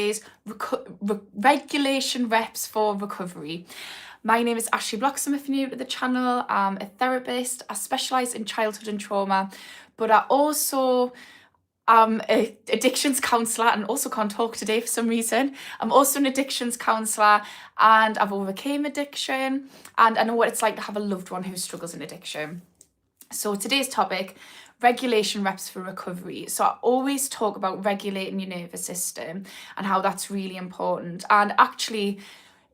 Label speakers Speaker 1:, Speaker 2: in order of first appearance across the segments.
Speaker 1: is regulation reps for recovery. My name is Ashley Bloxham if you're new to the channel. I'm a therapist. I specialise in childhood and trauma, but I also am an addictions counsellor and also can't talk today for some reason. I'm also an addictions counsellor and I've overcame addiction and I know what it's like to have a loved one who struggles in addiction. So today's topic, regulation reps for recovery. So I always talk about regulating your nervous system and how that's really important. And actually,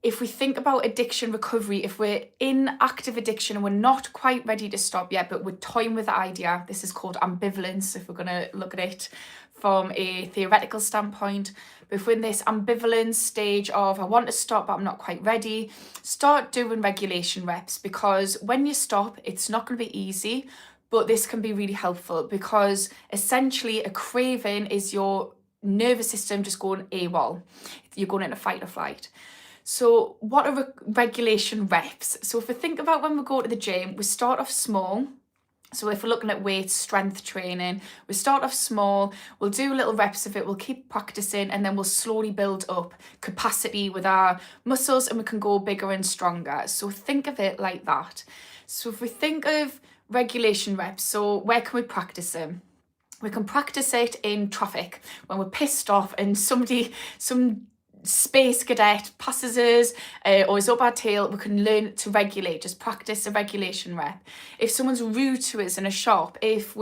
Speaker 1: if we think about addiction recovery, if we're in active addiction and we're not quite ready to stop yet, but we're toying with the idea, this is called ambivalence, if we're going to look at it from a theoretical standpoint. But if we're in this ambivalence stage of, I want to stop, but I'm not quite ready, start doing regulation reps, because when you stop, it's not going to be easy, but this can be really helpful because essentially a craving is your nervous system just going AWOL. You're going into fight or flight. So what are regulation reps? So if we think about when we go to the gym, we start off small. So if we're looking at weights, strength training, we start off small, we'll do little reps of it, we'll keep practicing, and then we'll slowly build up capacity with our muscles and we can go bigger and stronger. So think of it like that. So if we think of regulation reps, so where can we practice them? We can practice it in traffic when we're pissed off and some space cadet passes us or is up our tail. We can learn to regulate, just practice a regulation rep. If someone's rude to us in a shop, if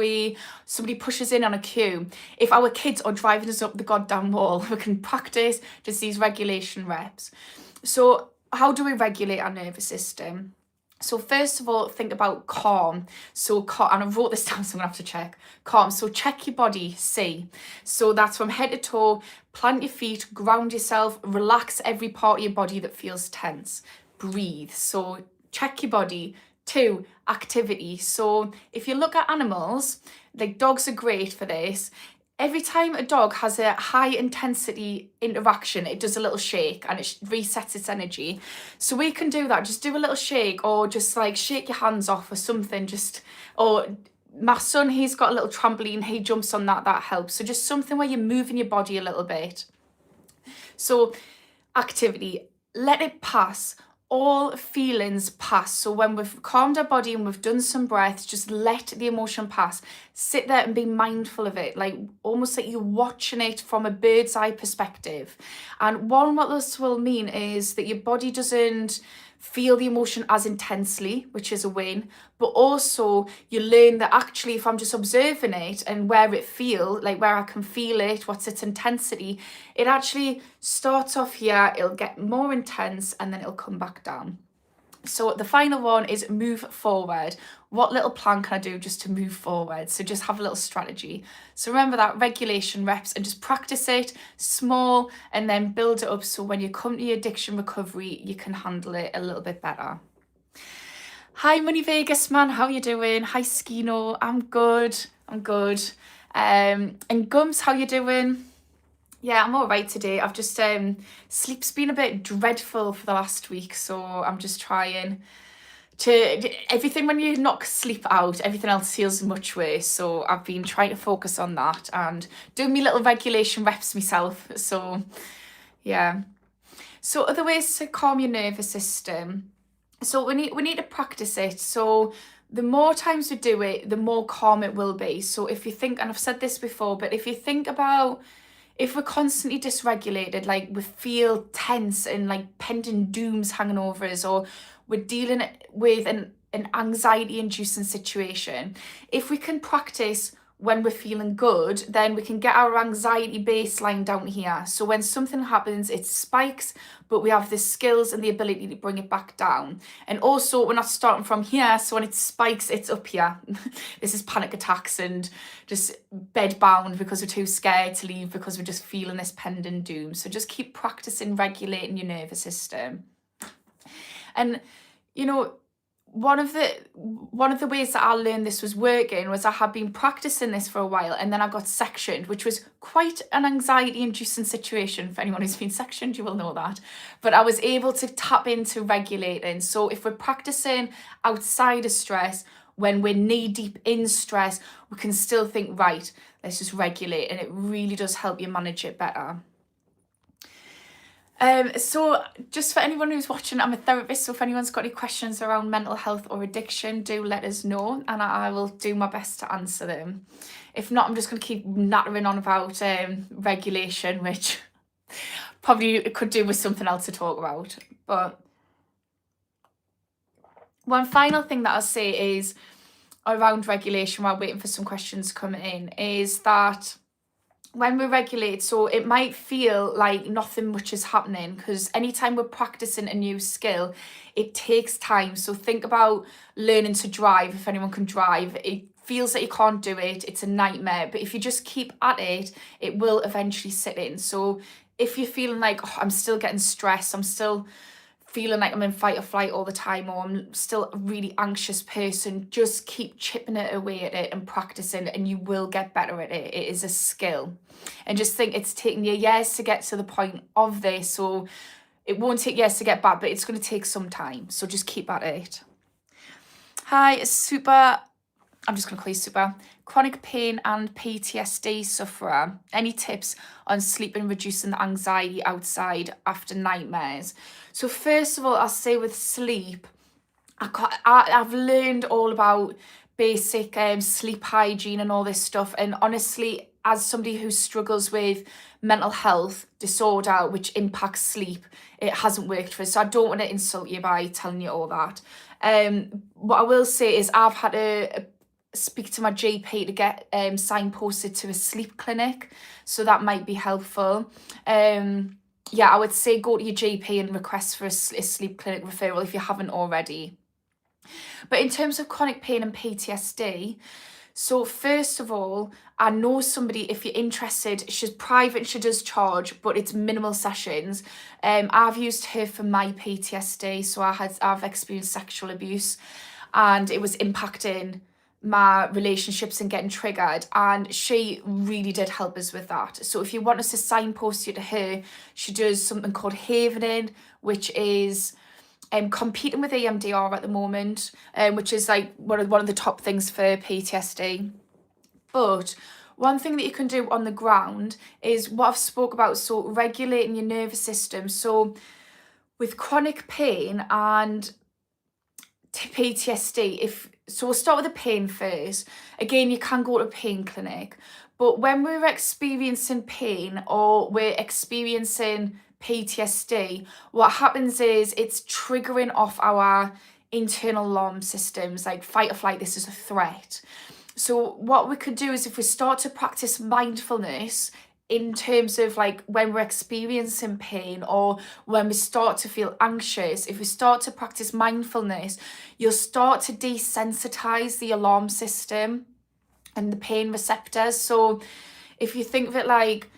Speaker 1: somebody pushes in on a queue, if our kids are driving us up the goddamn wall, we can practice just these regulation reps. So how do we regulate our nervous system? So first of all, think about calm. So and I wrote this down, so I'm gonna have to check. Calm, so check your body, see. So that's from head to toe, plant your feet, ground yourself, relax every part of your body that feels tense. Breathe, so check your body. 2, activity. So if you look at animals, like dogs are great for this. Every time a dog has a high intensity interaction, it does a little shake and it resets its energy. So we can do that. Just do a little shake or just like shake your hands off or something. Or my son, he's got a little trampoline. He jumps on that. That helps. So just something where you're moving your body a little bit. So activity, let it pass. All feelings pass. So when we've calmed our body and we've done some breaths, just let the emotion pass. Sit there and be mindful of it, like almost like you're watching it from a bird's eye perspective. And what this will mean is that your body doesn't feel the emotion as intensely, which is a win, but also you learn that actually if I'm just observing it and where I can feel it, what's its intensity, it actually starts off here, it'll get more intense and then it'll come back down. So the final one is move forward. What little plan can I do just to move forward? So just have a little strategy. So remember that regulation reps and just practice it small and then build it up. So when you come to your addiction recovery, you can handle it a little bit better. Hi, Money Vegas man, how you doing? Hi, Skino, I'm good. And Gums, how you doing? Yeah, I'm all right today. I've just, sleep's been a bit dreadful for the last week, so I'm just trying everything when you knock sleep out, everything else feels much worse. So I've been trying to focus on that and doing me little regulation reps myself. So yeah. So other ways to calm your nervous system. So we need to practice it. So the more times we do it, the more calm it will be. So if you think, and I've said this before, but if you think about, if we're constantly dysregulated, like we feel tense and like pending dooms hanging over us, or we're dealing with an anxiety-inducing situation, if we can practice when we're feeling good, then we can get our anxiety baseline down here. So when something happens, it spikes, but we have the skills and the ability to bring it back down. And also, we're not starting from here, so when it spikes, it's up here. This is panic attacks and just bed bound because we're too scared to leave because we're just feeling this pending doom. So just keep practicing regulating your nervous system. And, you know, one of the ways that I learned this was working was I had been practicing this for a while, and then I got sectioned, which was quite an anxiety-inducing situation. For anyone who's been sectioned, you will know that. But I was able to tap into regulating. So if we're practicing outside of stress, when we're knee-deep in stress, we can still think, right, let's just regulate, and it really does help you manage it better. So just for anyone who's watching, I'm a therapist, so if anyone's got any questions around mental health or addiction, do let us know and I will do my best to answer them. If not, I'm just going to keep nattering on about regulation, which probably could do with something else to talk about. But one final thing that I'll say is around regulation, while waiting for some questions coming in, is that when we regulate, so it might feel like nothing much is happening because anytime we're practicing a new skill, it takes time. So think about learning to drive. If anyone can drive, it feels like you can't do it. It's a nightmare. But if you just keep at it, it will eventually sit in. So if you're feeling like, oh, I'm still getting stressed, I'm still feeling like I'm in fight or flight all the time, or I'm still a really anxious person, just keep chipping it away at it and practicing, and you will get better at it. It is a skill. And just think it's taken you years to get to the point of this, so it won't take years to get back, but it's going to take some time. So just keep at it. Hi, Super. I'm just going to call you Super. Chronic pain and PTSD sufferer. Any tips on sleep and reducing the anxiety outside after nightmares? So first of all, I'll say with sleep, I've learned all about basic sleep hygiene and all this stuff. And honestly, as somebody who struggles with mental health disorder, which impacts sleep, it hasn't worked for us. So I don't want to insult you by telling you all that. What I will say is I've had to speak to my GP to get signposted to a sleep clinic, so that might be helpful. Yeah, I would say go to your GP and request for a sleep clinic referral if you haven't already. But in terms of chronic pain and PTSD, so first of all, I know somebody, if you're interested, she's private and she does charge, but it's minimal sessions. I've used her for my PTSD, so I've experienced sexual abuse and it was impacting my relationships and getting triggered, and she really did help us with that. So if you want us to signpost you to her, she does something called Havening, which is competing with EMDR at the moment, which is like one of the top things for PTSD. But one thing that you can do on the ground is what I've spoke about, so regulating your nervous system. So with chronic pain and PTSD, so we'll start with the pain first. Again, you can go to a pain clinic, but when we're experiencing pain or we're experiencing PTSD, what happens is it's triggering off our internal alarm systems, like fight or flight, this is a threat. So what we could do is if we start to practice mindfulness in terms of like when we're experiencing pain or when we start to feel anxious, if we start to practice mindfulness, you'll start to desensitize the alarm system and the pain receptors. So if you think of it like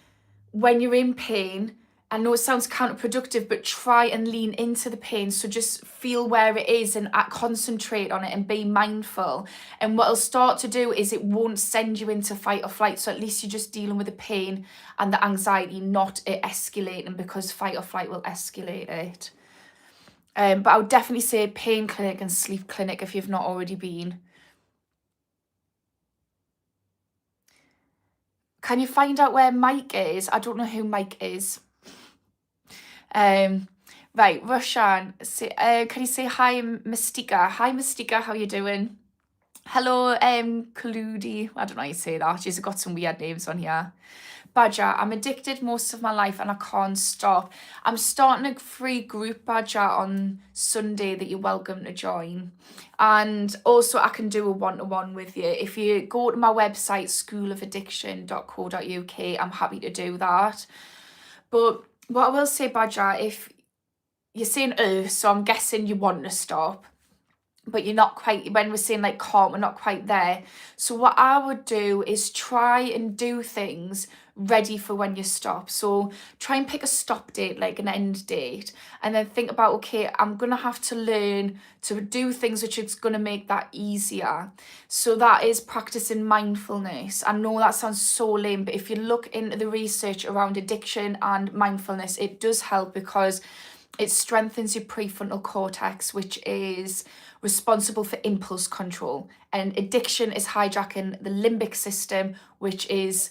Speaker 1: when you're in pain, I know it sounds counterproductive, but try and lean into the pain. So just feel where it is and concentrate on it and be mindful. And what it'll start to do is it won't send you into fight or flight. So at least you're just dealing with the pain and the anxiety, not it escalating, because fight or flight will escalate it. But I would definitely say pain clinic and sleep clinic if you've not already been. Can you find out where Mike is? I don't know who Mike is. Right, Roshan, can you say hi, Mystica? Hi, Mystica, how you doing? Hello, Kaludi. I don't know how you say that. She's got some weird names on here. Badger, I'm addicted most of my life and I can't stop. I'm starting a free group, Badger, on Sunday that you're welcome to join. And also I can do a one-to-one with you. If you go to my website, schoolofaddiction.co.uk, I'm happy to do that. But what I will say, Badger, if you're saying, so I'm guessing you want to stop, but you're not quite, when we're saying like calm, we're not quite there. So what I would do is try and do things ready for when you stop. So try and pick a stop date, like an end date, and then think about, okay, I'm going to have to learn to do things which is going to make that easier. So that is practicing mindfulness. I know that sounds so lame, but if you look into the research around addiction and mindfulness, it does help because it strengthens your prefrontal cortex, which is responsible for impulse control. And addiction is hijacking the limbic system, which is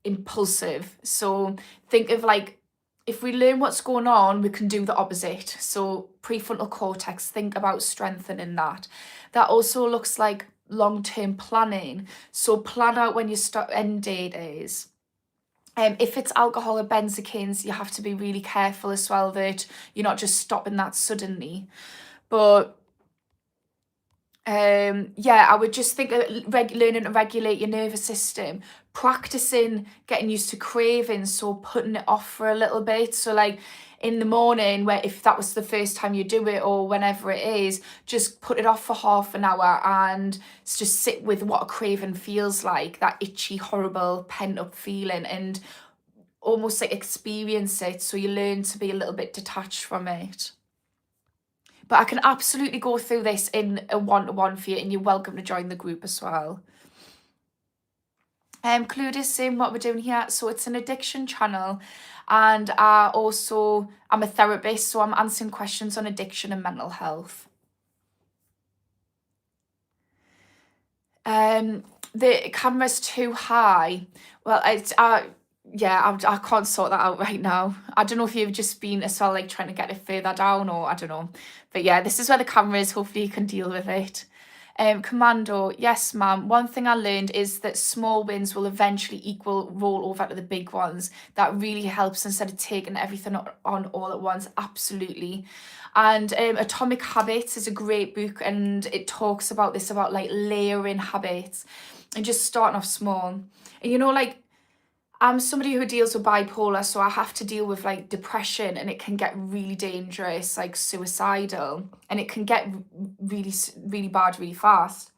Speaker 1: impulsive. So think of like if we learn what's going on, we can do the opposite. So prefrontal cortex, think about strengthening that. That also looks like long-term planning. So plan out when your end date is. If it's alcohol or benzokins, you have to be really careful as well that you're not just stopping that suddenly. But yeah, I would just think learning to regulate your nervous system, practicing getting used to cravings, so putting it off for a little bit. So like in the morning, where if that was the first time you do it or whenever it is, just put it off for half an hour and just sit with what a craving feels like, that itchy, horrible, pent-up feeling, and almost like experience it, so you learn to be a little bit detached from it. But I can absolutely go through this in a one-to-one for you, and you're welcome to join the group as well. Clued is saying what we're doing here. So it's an addiction channel, and I'm a therapist, so I'm answering questions on addiction and mental health. The camera's too high. Well, it's yeah, I can't sort that out right now. I don't know if you've just been as well, like trying to get it further down, or I don't know. But yeah, this is where the camera is. Hopefully you can deal with it. Commando, yes, ma'am. One thing I learned is that small wins will eventually roll over to the big ones. That really helps instead of taking everything on all at once. Absolutely. And Atomic Habits is a great book, and it talks about this, about like layering habits and just starting off small. And you know, like, I'm somebody who deals with bipolar, so I have to deal with like depression, and it can get really dangerous, like suicidal, and it can get really, really bad really fast.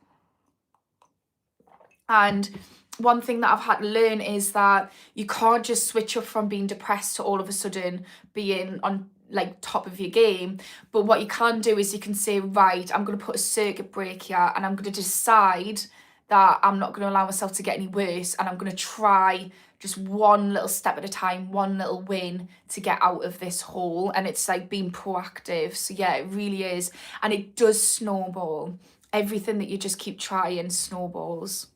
Speaker 1: And one thing that I've had to learn is that you can't just switch up from being depressed to all of a sudden being on like top of your game. But what you can do is you can say, right, I'm going to put a circuit break here, and I'm going to decide that I'm not going to allow myself to get any worse, and I'm going to try just one little step at a time, one little win to get out of this hole. And it's like being proactive. So yeah, it really is. And it does snowball. Everything that you just keep trying snowballs.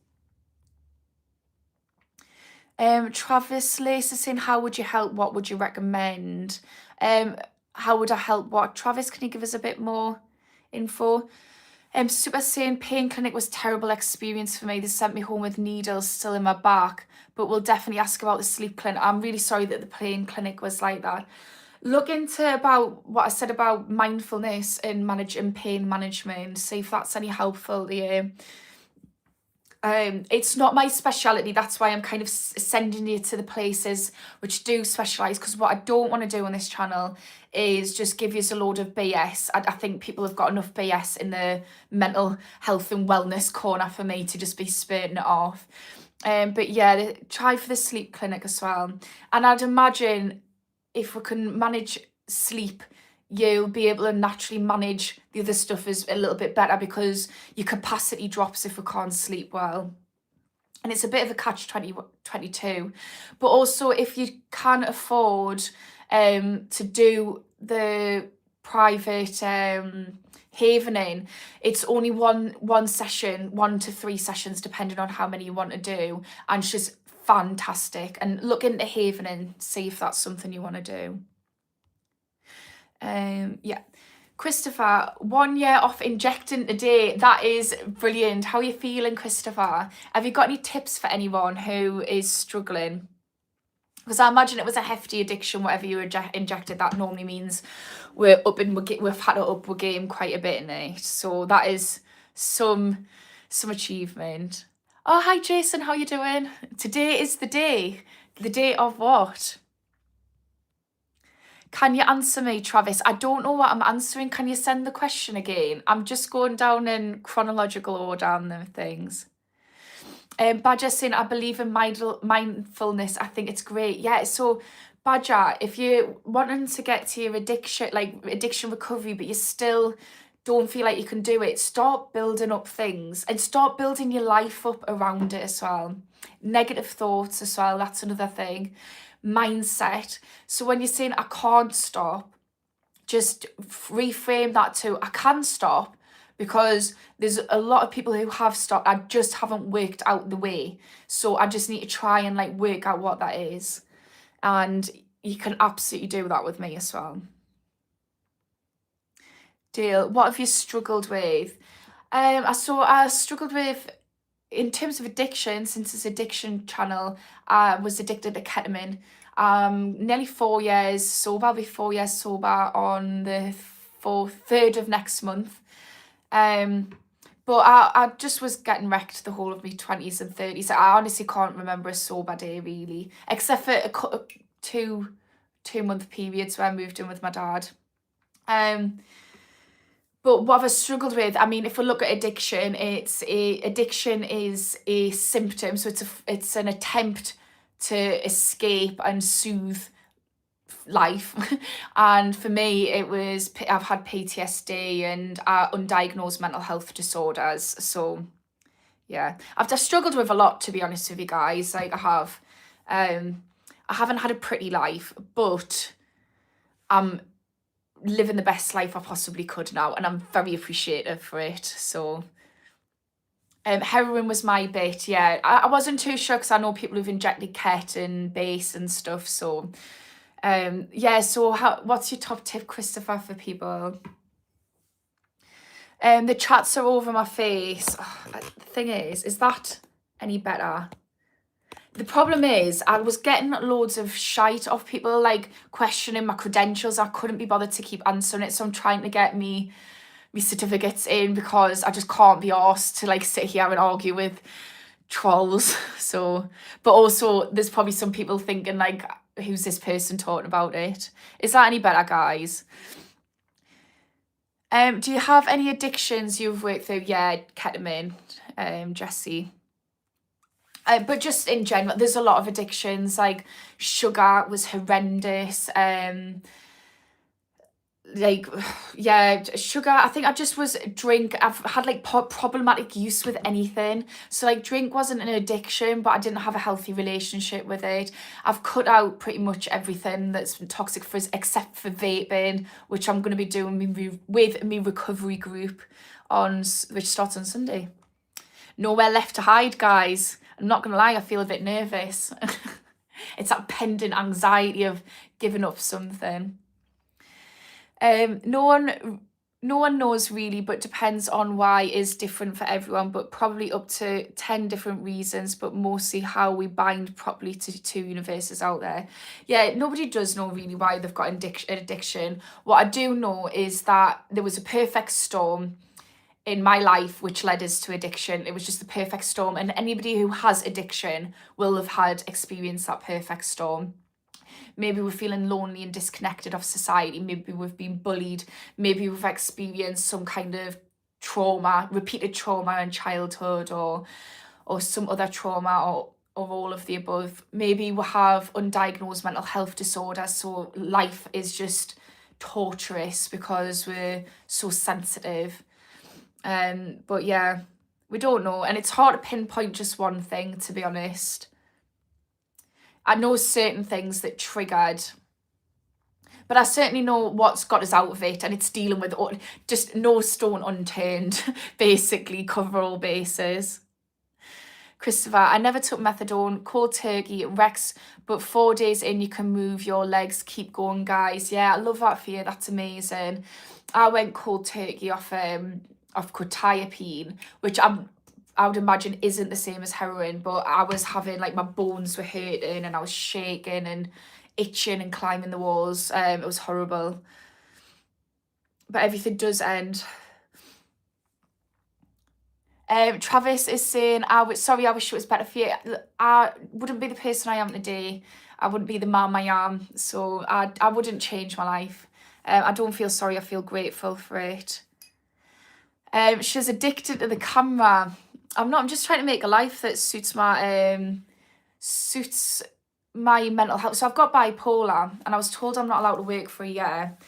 Speaker 1: Travis Lace is saying, how would you help? What would you recommend? How would I help what? Travis, can you give us a bit more info? Super saying, pain clinic was terrible experience for me. They sent me home with needles still in my back, but we'll definitely ask about the sleep clinic. I'm really sorry that the pain clinic was like that. Look into about what I said about mindfulness and managing pain management. See if that's any helpful to you. It's not my speciality. That's why I'm kind of sending you to the places which do specialise, because what I don't want to do on this channel is just give you a load of BS. I think people have got enough BS in the mental health and wellness corner for me to just be spurting it off. But yeah, try for the sleep clinic as well. And I'd imagine if we can manage sleep, you'll be able to naturally manage the other stuff is a little bit better, because your capacity drops if we can't sleep well. And it's a bit of a catch-22. But also, if you can afford to do the private havening, it's only one session, 1 to 3 sessions, depending on how many you want to do. And it's just fantastic. And look into havening, see if that's something you want to do. Yeah. Christopher, 1 year off injecting today. That is brilliant. How are you feeling, Christopher? Have you got any tips for anyone who is struggling? Because I imagine it was a hefty addiction, whatever you injected. That normally means we've had to up our game quite a bit in it. So that is some achievement. Oh, hi Jason, how you doing? Today is the day. The day of what? Can you answer me, Travis? I don't know what I'm answering. Can you send the question again? I'm just going down in chronological order on the things. Badger saying, I believe in mindfulness. I think it's great. Yeah, so Badger, if you're wanting to get to your addiction recovery, but you still don't feel like you can do it, start building up things and start building your life up around it as well. Negative thoughts as well, that's another thing. Mindset. So when you're saying I can't stop, just reframe that to I can stop, because there's a lot of people who have stopped. I just haven't worked out the way. So I just need to try and like work out what that is. And you can absolutely do that with me as well. Deal. What have you struggled with? I struggled with, in terms of addiction, since it's addiction channel, I was addicted to ketamine. Nearly 4 years sober. I'll be 4 years sober on the 3rd of next month. But I just was getting wrecked the whole of my 20s and 30s. I honestly can't remember a sober day, really, except for two-month periods where I moved in with my dad. But what I've struggled with, I mean, if we look at addiction, addiction is a symptom. So it's an attempt to escape and soothe life. And for me, I've had PTSD and undiagnosed mental health disorders. So yeah, I've just struggled with a lot, to be honest with you guys. Like, I have. I haven't had a pretty life, but I'm living the best life I possibly could now, and I'm very appreciative for it. So heroin was my bit. Yeah, I wasn't too sure, because I know people who've injected ket and base and stuff. So yeah, so what's your top tip, Christopher, for people? The chats are over my face. Oh, the thing is that any better? The problem is, I was getting loads of shite off people, like, questioning my credentials. I couldn't be bothered to keep answering it, so I'm trying to get me certificates in, because I just can't be arsed to, like, sit here and argue with trolls. So, but also, there's probably some people thinking, like, who's this person talking about it? Is that any better, guys? Do you have any addictions you've worked through? Yeah, ketamine, Jessie. But just in general, there's a lot of addictions. Like, sugar was horrendous. Like, yeah, sugar. I think I just was drink. I've had, like, problematic use with anything. So, like, drink wasn't an addiction, but I didn't have a healthy relationship with it. I've cut out pretty much everything that's been toxic for us, except for vaping, which I'm going to be doing with me recovery group which starts on Sunday. Nowhere left to hide, guys. I'm not gonna lie, I feel a bit nervous. It's that pending anxiety of giving up something. No one knows really, but depends on why is different for everyone, but probably up to 10 different reasons, but mostly how we bind properly to two universes out there. Yeah, nobody does know really why they've got an addiction. What I do know is that there was a perfect storm in my life which led us to addiction. It was just the perfect storm, and anybody who has addiction will have had experienced that perfect storm. Maybe we're feeling lonely and disconnected of society. Maybe we've been bullied. Maybe we've experienced some kind of trauma, repeated trauma in childhood, or some other trauma, or all of the above. Maybe we have undiagnosed mental health disorders, so life is just torturous because we're so sensitive. But yeah, we don't know, and it's hard to pinpoint just one thing, to be honest. I know certain things that triggered, but I certainly know what's got us out of it, and it's dealing with just no stone unturned, basically, cover all bases. Christopher, I never took methadone, cold turkey, Rex, but 4 days in you can move your legs. Keep going, guys. Yeah, I love that for you. That's amazing. I went cold turkey off quetiapine, which I would imagine isn't the same as heroin, but I was having, like, my bones were hurting and I was shaking and itching and climbing the walls. It was horrible. But everything does end. Travis is saying, sorry, I wish it was better for you. I wouldn't be the person I am today. I wouldn't be the mum I am. So I wouldn't change my life. I don't feel sorry. I feel grateful for it. She's addicted to the camera. I'm not. I'm just trying to make a life that suits my mental health. So I've got bipolar, and I was told I'm not allowed to work for a year,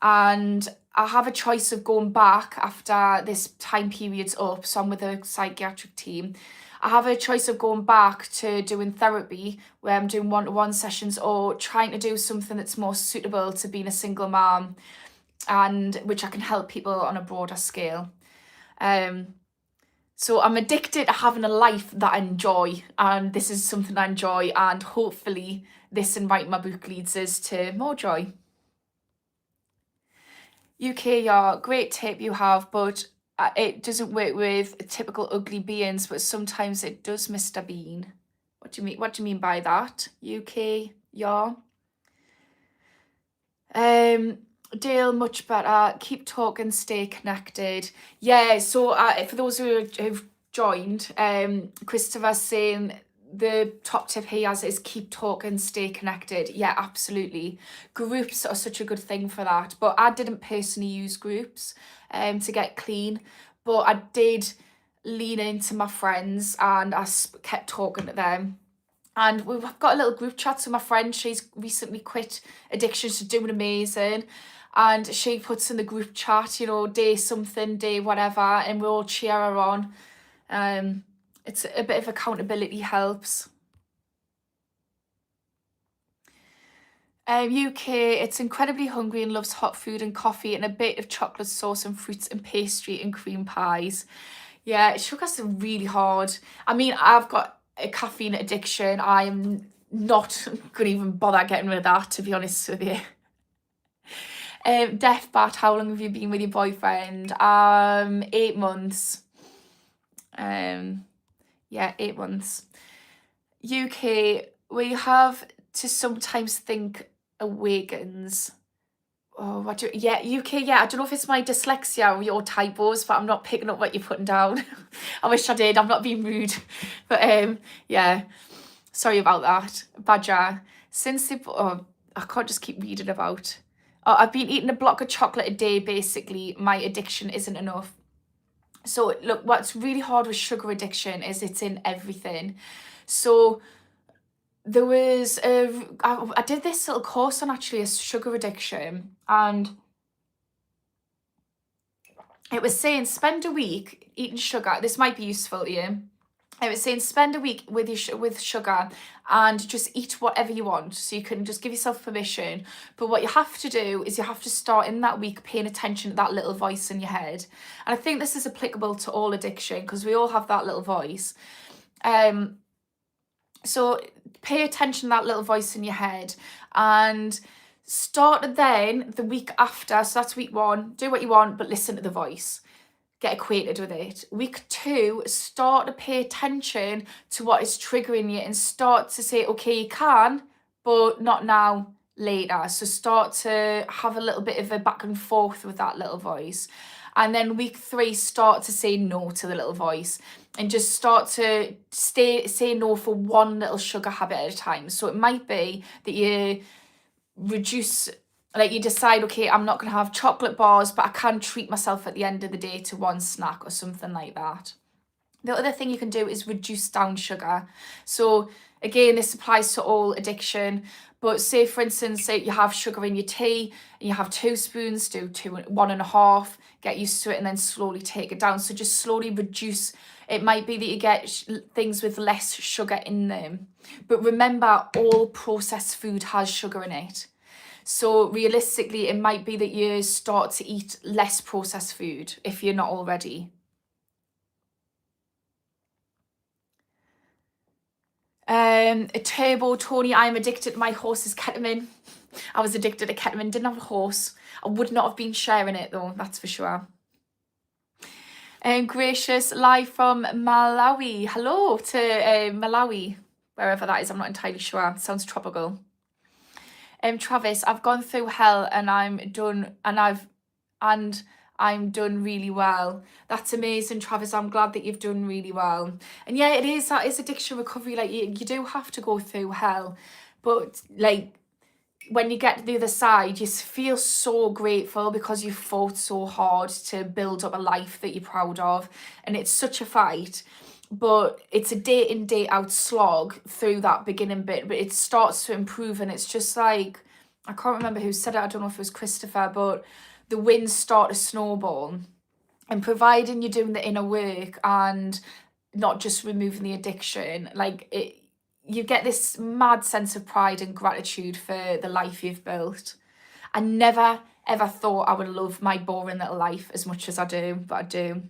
Speaker 1: and I have a choice of going back after this time period's up. So I'm with a psychiatric team. I have a choice of going back to doing therapy, where I'm doing one-to-one sessions, or trying to do something that's more suitable to being a single mom, and which I can help people on a broader scale. So I'm addicted to having a life that I enjoy, and this is something I enjoy, and hopefully this and writing my book leads us to more joy. UK, yeah, great tip you have, but it doesn't work with typical ugly beings, but sometimes it does, Mr. Bean. What do you mean? What do you mean by that? UK, yeah. Dale, much better. Keep talking, stay connected. Yeah, so for those who've joined, Christopher's saying the top tip he has is keep talking, stay connected. Yeah, absolutely. Groups are such a good thing for that. But I didn't personally use groups to get clean, but I did lean into my friends and I kept talking to them. And we've got a little group chat. So my friend, she's recently quit addiction. She's doing amazing. And she puts in the group chat, you know, day something, day whatever, and we all cheer her on. It's a bit of accountability helps. UK, it's incredibly hungry and loves hot food and coffee and a bit of chocolate sauce and fruits and pastry and cream pies. Yeah, sugar's really hard. I mean, I've got a caffeine addiction. I'm not going to even bother getting rid of that, to be honest with you. Deaf Bat, how long have you been with your boyfriend? 8 months. Yeah, 8 months. UK, we have to sometimes think awakens. Oh, what do yeah, UK, yeah, I don't know if it's my dyslexia or your typos, but I'm not picking up what you're putting down. I wish I did, I'm not being rude. But yeah, sorry about that. Badger, since they, oh, I can't just keep reading about. Oh, I've been eating a block of chocolate a day, basically. My addiction isn't enough. So look, what's really hard with sugar addiction is it's in everything. So there was I did this little course on actually a sugar addiction, and it was saying spend a week eating sugar. This might be useful to you. It was saying spend a week with with sugar and just eat whatever you want. So you can just give yourself permission. But what you have to do is you have to start in that week paying attention to that little voice in your head. And I think this is applicable to all addiction because we all have that little voice. So pay attention to that little voice in your head and start then the week after. So that's week 1. Do what you want, but listen to the voice. Get acquainted with it. Week 2, start to pay attention to what is triggering you and start to say, okay, you can, but not now, later. So start to have a little bit of a back and forth with that little voice. And then week 3, start to say no to the little voice and just start to say no for one little sugar habit at a time. So it might be that you reduce, like you decide, okay, I'm not going to have chocolate bars, but I can treat myself at the end of the day to one snack or something like that. The other thing you can do is reduce down sugar. So again, this applies to all addiction, but say for instance, say you have sugar in your tea and you have 2 spoons, do 1.5, get used to it and then slowly take it down. So just slowly reduce. It might be that you get things with less sugar in them, but remember all processed food has sugar in it. So realistically, it might be that you start to eat less processed food if you're not already. A turbo, Tony, I'm addicted to my horse's ketamine. I was addicted to ketamine, didn't have a horse. I would not have been sharing it though, that's for sure. Gracious, live from Malawi. Hello to Malawi, wherever that is, I'm not entirely sure. Sounds tropical. Travis, I've gone through hell and I'm done, and I'm done really well. That's amazing, Travis. I'm glad that you've done really well. And yeah, that is addiction recovery. Like you do have to go through hell, but like when you get to the other side, you feel so grateful because you fought so hard to build up a life that you're proud of. And it's such a fight, but it's a day in, day out slog through that beginning bit, but it starts to improve. And it's just like, I can't remember who said it. I don't know if it was Christopher, but the wins start to snowball. And providing you're doing the inner work and not just removing the addiction, like you get this mad sense of pride and gratitude for the life you've built. I never, ever thought I would love my boring little life as much as I do, but I do.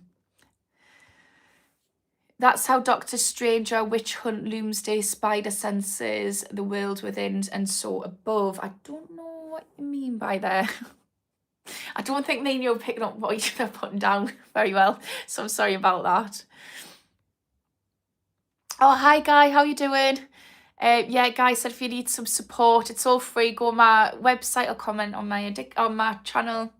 Speaker 1: That's how Doctor Stranger, Witch Hunt, Loomsday, Spider senses the world within and so above. I don't know what you mean by there. I don't think me and you are picking up what you're putting down very well, so I'm sorry about that. Oh, hi Guy, how you doing? Yeah, Guy said if you need some support, it's all free. Go on my website or comment on my channel.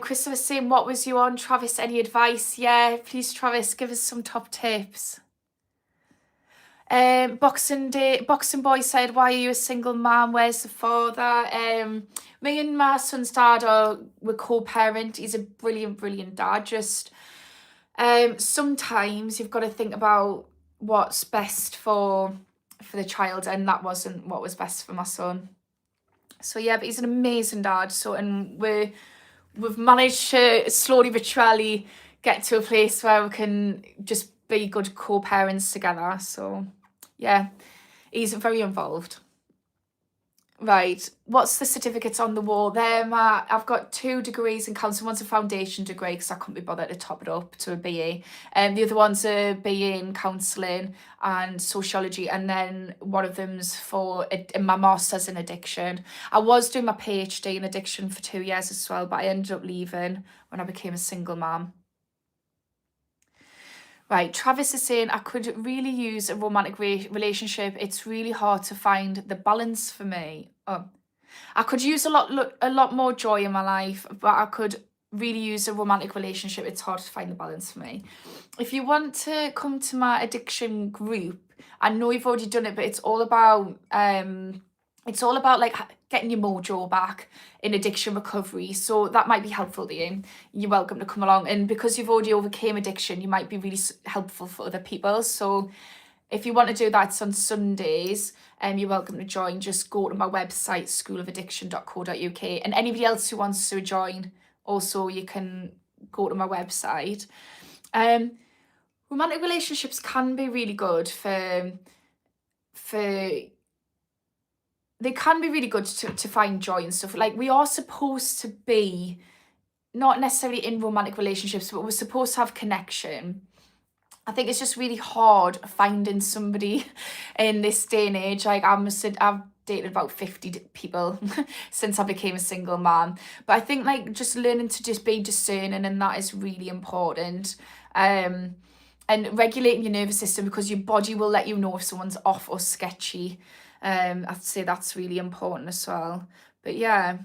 Speaker 1: Christopher's saying, what was you on? Travis, any advice? Yeah, please, Travis, give us some top tips. Boxing Boy said, why are you a single mom? Where's the father? Me and my son's dad we're co-parent. He's a brilliant dad. Just sometimes you've got to think about what's best for the child, and that wasn't what was best for my son. So yeah, but he's an amazing dad. So, and we've managed to slowly but surely get to a place where we can just be good co-parents together. So yeah, he's very involved. Right, what's the certificates on the wall there? I've got 2 degrees in counselling. One's a foundation degree because I couldn't be bothered to top it up to a BA. The other one's a BA in counselling and sociology, and then one of them's for my master's in addiction. I was doing my PhD in addiction for 2 years as well, but I ended up leaving when I became a single mum. Right, Travis is saying, I could really use a romantic relationship. It's really hard to find the balance for me. Oh, I could use a lot more joy in my life, but I could really use a romantic relationship. It's hard to find the balance for me. If you want to come to my addiction group, I know you've already done it, but it's all about like getting your mojo back in addiction recovery. So that might be helpful to you. You're welcome to come along. And because you've already overcame addiction, you might be really helpful for other people. So if you want to do that, it's on Sundays. You're welcome to join. Just go to my website, schoolofaddiction.co.uk. And anybody else who wants to join, also you can go to my website. Romantic relationships can be really good they can be really good to find joy and stuff. Like, we are supposed to be not necessarily in romantic relationships, but we're supposed to have connection. I think it's just really hard finding somebody in this day and age. Like, I've dated about 50 people since I became a single mom. But I think like just learning to just be discerning, and that is really important. And regulating your nervous system, because your body will let you know if someone's off or sketchy. I'd say that's really important as well. But yeah,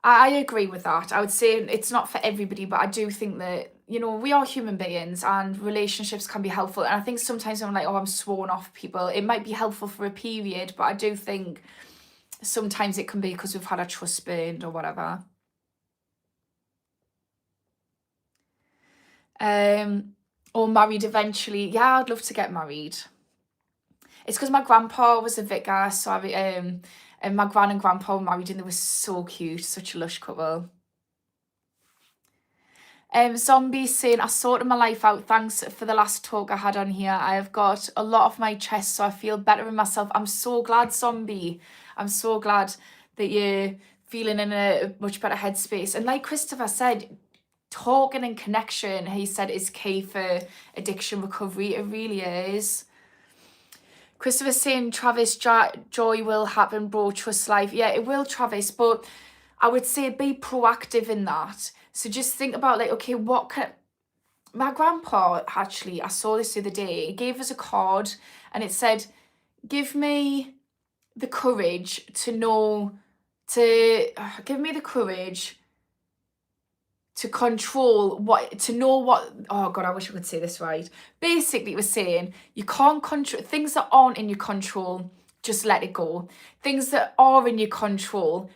Speaker 1: I agree with that. I would say it's not for everybody, but I do think that, you know, we are human beings and relationships can be helpful. And I think sometimes I'm like, oh, I'm sworn off people. It might be helpful for a period, but I do think sometimes it can be because we've had our trust burned or whatever. Or married eventually. Yeah, I'd love to get married. It's because my grandpa was a vicar, so and my gran and grandpa were married and they were so cute, such a lush couple. Zombie saying, I sorted my life out. Thanks for the last talk I had on here. I have got a lot off my chest, so I feel better in myself. I'm so glad, Zombie. I'm so glad that you're feeling in a much better headspace. And like Christopher said, talking and connection, he said, is key for addiction recovery. It really is. Christopher's saying, Travis, joy will happen, bro, trust life. Yeah, it will, Travis, but I would say be proactive in that. So just think about like, okay, my grandpa, actually, I saw this the other day, he gave us a card and it said, give me the courage to control oh God, I wish I could say this right. Basically, it was saying you can't control things that aren't in your control, just let it go. Things that are in your control,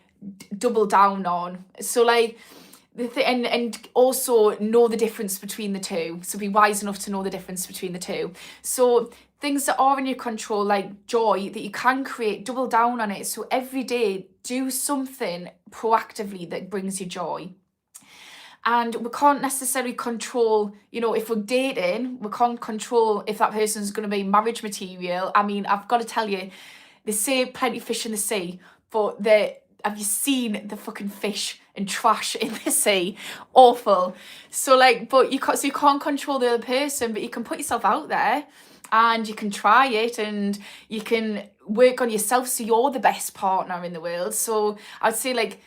Speaker 1: double down on. So like, and also know the difference between the two. So be wise enough to know the difference between the two. So things that are in your control, like joy, that you can create, double down on it. So every day, do something proactively that brings you joy. And we can't necessarily control, you know, if we're dating, we can't control if that person's going to be marriage material. I mean, I've got to tell you, they say plenty of fish in the sea, but have you seen the fucking fish and trash in the sea? Awful. So like, but you can't control the other person, but you can put yourself out there and you can try it and you can work on yourself so you're the best partner in the world. So I'd say like,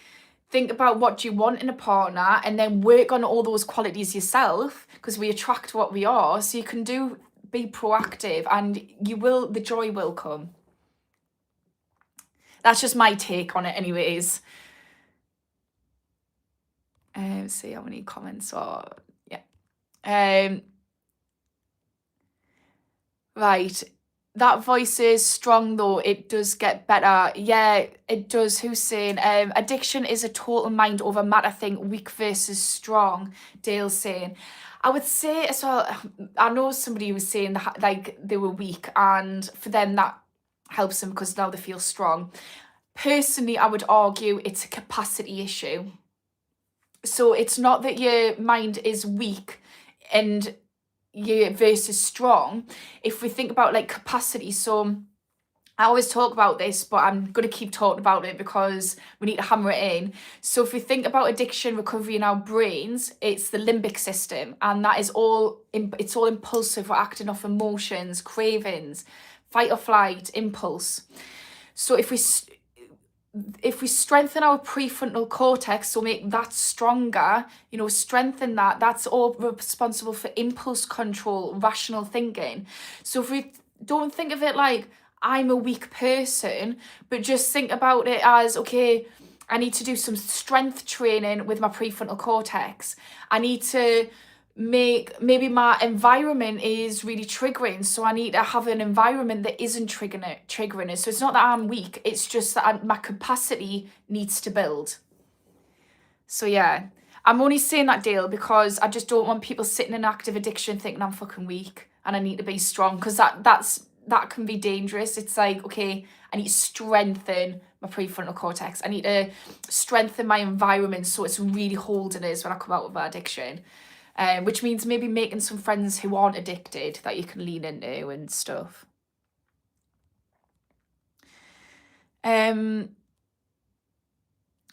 Speaker 1: think about what you want in a partner and then work on all those qualities yourself, because we attract what we are. So you can be proactive and the joy will come. That's just my take on it anyways. See how many comments are, yeah. Right. That voice is strong though. It does get better. Yeah, it does. Who's saying? Addiction is a total mind over matter thing, weak versus strong. Dale's saying. I would say as well, I know somebody who was saying that like they were weak and for them that helps them because now they feel strong. Personally, I would argue it's a capacity issue. So it's not that your mind is weak and you versus strong. If we think about like capacity, so I always talk about this, but I'm going to keep talking about it because we need to hammer it in. So if we think about addiction recovery in our brains, it's the limbic system, and that is it's all impulsive. We're acting off emotions, cravings, fight or flight, impulse. So if we strengthen our prefrontal cortex, so make that stronger, strengthen that, that's all responsible for impulse control, rational thinking. So if we don't think of it like I'm a weak person, but just think about it as, okay, I need to do some strength training with my prefrontal cortex. I need to maybe my environment is really triggering, so I need to have an environment that isn't triggering it. So it's not that I'm weak, it's just that my capacity needs to build. So yeah, I'm only saying that, Dale, because I just don't want people sitting in active addiction thinking I'm fucking weak and I need to be strong, because that can be dangerous. It's like, okay, I need to strengthen my prefrontal cortex. I need to strengthen my environment so it's really holding us when I come out of my addiction. Which means maybe making some friends who aren't addicted that you can lean into and stuff.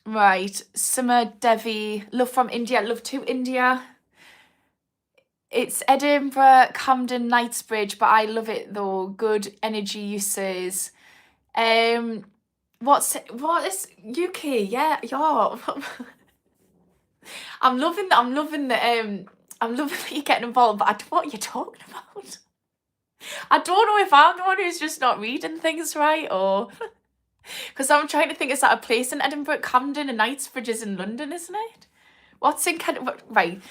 Speaker 1: Right, Summer Devi, love from India, love to India. It's Edinburgh, Camden, Knightsbridge, but I love it though. Good energy uses. What is UK? Yeah. I'm loving that you're getting involved, but I don't know what you're talking about. I don't know if I'm the one who's just not reading things right, or because I'm trying to think, is that a place in Edinburgh? Camden and Knightsbridge is in London, isn't it? What's in right?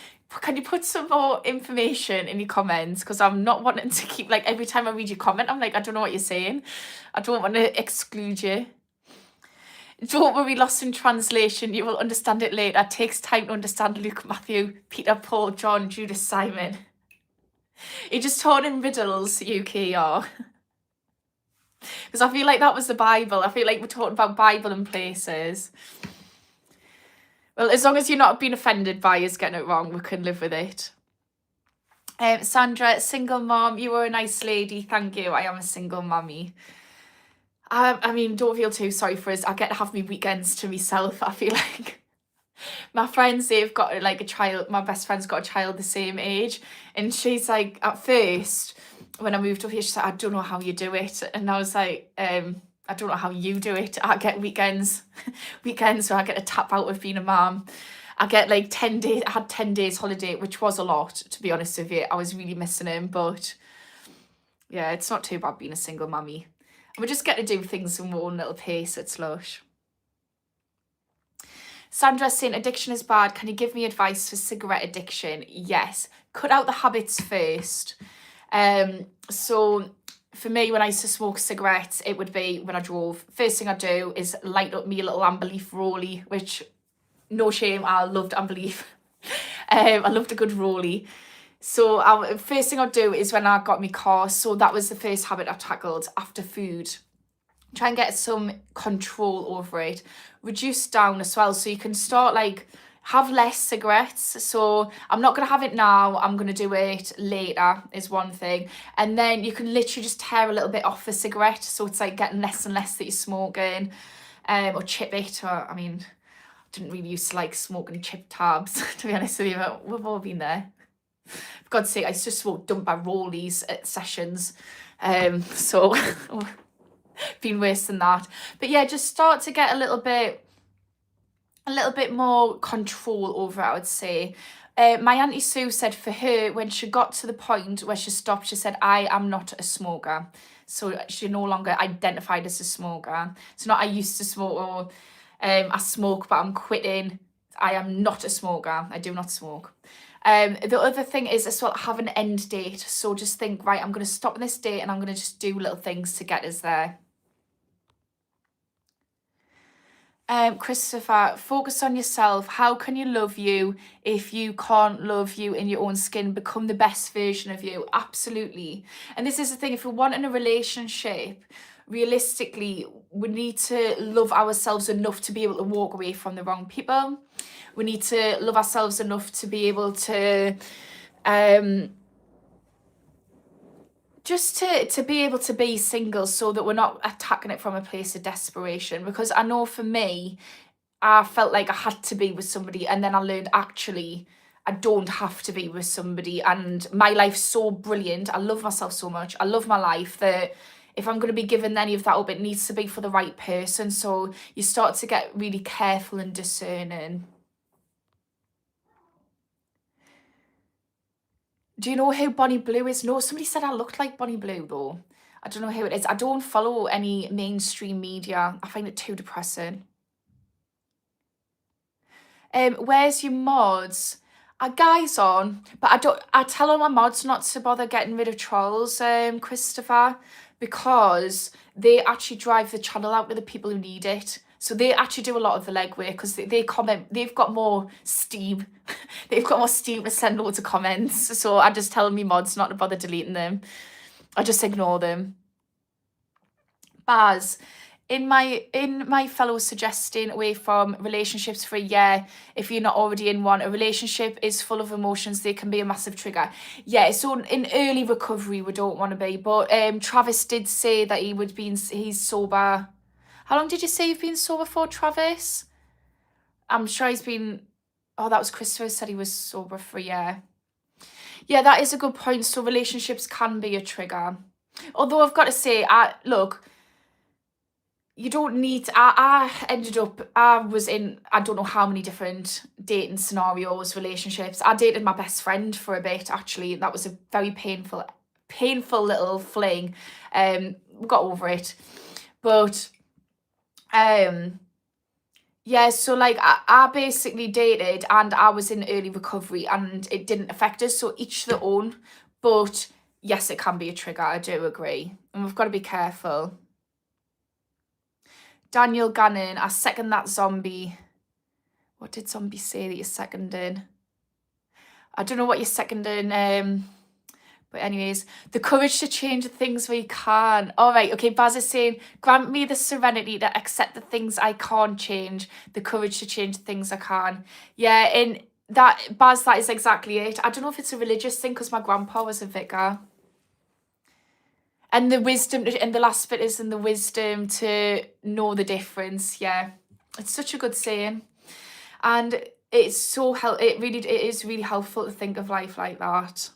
Speaker 1: Can you put some more information in your comments? Because I'm not wanting to keep, like, every time I read your comment, I'm like, I don't know what you're saying. I don't want to exclude you. Don't worry, lost in translation. You will understand it later. It takes time to understand Luke, Matthew, Peter, Paul, John, Judas, Simon. You're just taught in riddles, UK are. Because I feel like that was the Bible. I feel like we're talking about Bible and places. Well, as long as you're not being offended by us getting it wrong, we can live with it. Sandra, single mom, you were a nice lady. Thank you. I am a single mummy. I mean, don't feel too sorry for us. I get to have my weekends to myself. I feel like my friends, they've got like a child. My best friend's got a child the same age. And she's like, at first, when I moved up here, she's like, I don't know how you do it. And I was like, I don't know how you do it. I get weekends where I get to tap out of being a mom. I get like 10 days. I had 10 days holiday, which was a lot, to be honest with you. I was really missing him. But yeah, it's not too bad being a single mummy. We just get to do things in our own little pace. It's lush. Sandra's saying addiction is bad. Can you give me advice for cigarette addiction? Yes. Cut out the habits first. So for me, when I used to smoke cigarettes, it would be when I drove. First thing I do is light up me little amber leaf rollie, which, no shame, I loved amber leaf. I loved a good rollie. So first thing I'd do is when I got my car, so that was the first habit I tackled after food. Try and get some control over it. Reduce down as well, so you can start like, have less cigarettes. So I'm not going to have it now, I'm going to do it later is one thing. And then you can literally just tear a little bit off the cigarette, so it's like getting less and less that you're smoking. or chip it, or I mean, I didn't really used to like smoking chip tabs, to be honest with you, but we've all been there. For God's sake, I used to smoke dump by rollies at sessions, so been worse than that. But yeah, just start to get a little bit more control over it, I would say. My Auntie Sue said for her, when she got to the point where she stopped, she said, I am not a smoker. So she no longer identified as a smoker. It's not I used to smoke or I smoke, but I'm quitting. I am not a smoker. I do not smoke. The other thing is as well, have an end date. So just think, right, I'm going to stop on this date and I'm going to just do little things to get us there. Christopher, focus on yourself. How can you love you if you can't love you in your own skin? Become the best version of you. Absolutely. And this is the thing, if we want in a relationship, realistically, we need to love ourselves enough to be able to walk away from the wrong people. We need to love ourselves enough to be able to just to be able to be single, so that we're not attacking it from a place of desperation. Because I know for me, I felt like I had to be with somebody, and then I learned actually I don't have to be with somebody, and my life's so brilliant. I love myself so much. I love my life that if I'm going to be giving any of that up, it needs to be for the right person. So you start to get really careful and discerning. Do you know who Bonnie Blue is? No, somebody said I looked like Bonnie Blue though. I don't know who it is. I don't follow any mainstream media. I find it too depressing. Where's your mods? Our guys on, but I tell all my mods not to bother getting rid of trolls, Christopher, because they actually drive the channel out with the people who need it. So they actually do a lot of the legwork, because they comment, they've got more steam. They've got more steam to send loads of comments. So I just tell me mods not to bother deleting them. I just ignore them. Baz, in my fellow suggesting away from relationships for a year, if you're not already in one, a relationship is full of emotions. They can be a massive trigger. Yeah, so in early recovery, we don't want to be. But Travis did say that he's sober. How long did you say you've been sober for, Travis? I'm sure he's been... Oh, that was Christopher said he was sober for a year. Yeah, that is a good point. So relationships can be a trigger. Although I've got to say, look, you don't need to, I was in, I don't know how many different dating scenarios, relationships. I dated my best friend for a bit, actually. That was a very painful little fling. We got over it. But, yeah, so like I basically dated and I was in early recovery and it didn't affect us. So each their own. But yes, it can be a trigger. I do agree. And we've got to be careful. Daniel Gannon, I second that, Zombie. What did Zombie say that you're seconding? I don't know what you're seconding. But anyways, the courage to change the things we can. All right, okay, Baz is saying, grant me the serenity to accept the things I can't change, the courage to change the things I can. Yeah, and that, Baz, that is exactly it. I don't know if it's a religious thing because my grandpa was a vicar. And the wisdom, and the last bit is in the wisdom to know the difference. Yeah, it's such a good saying. And it's so it is really helpful to think of life like that.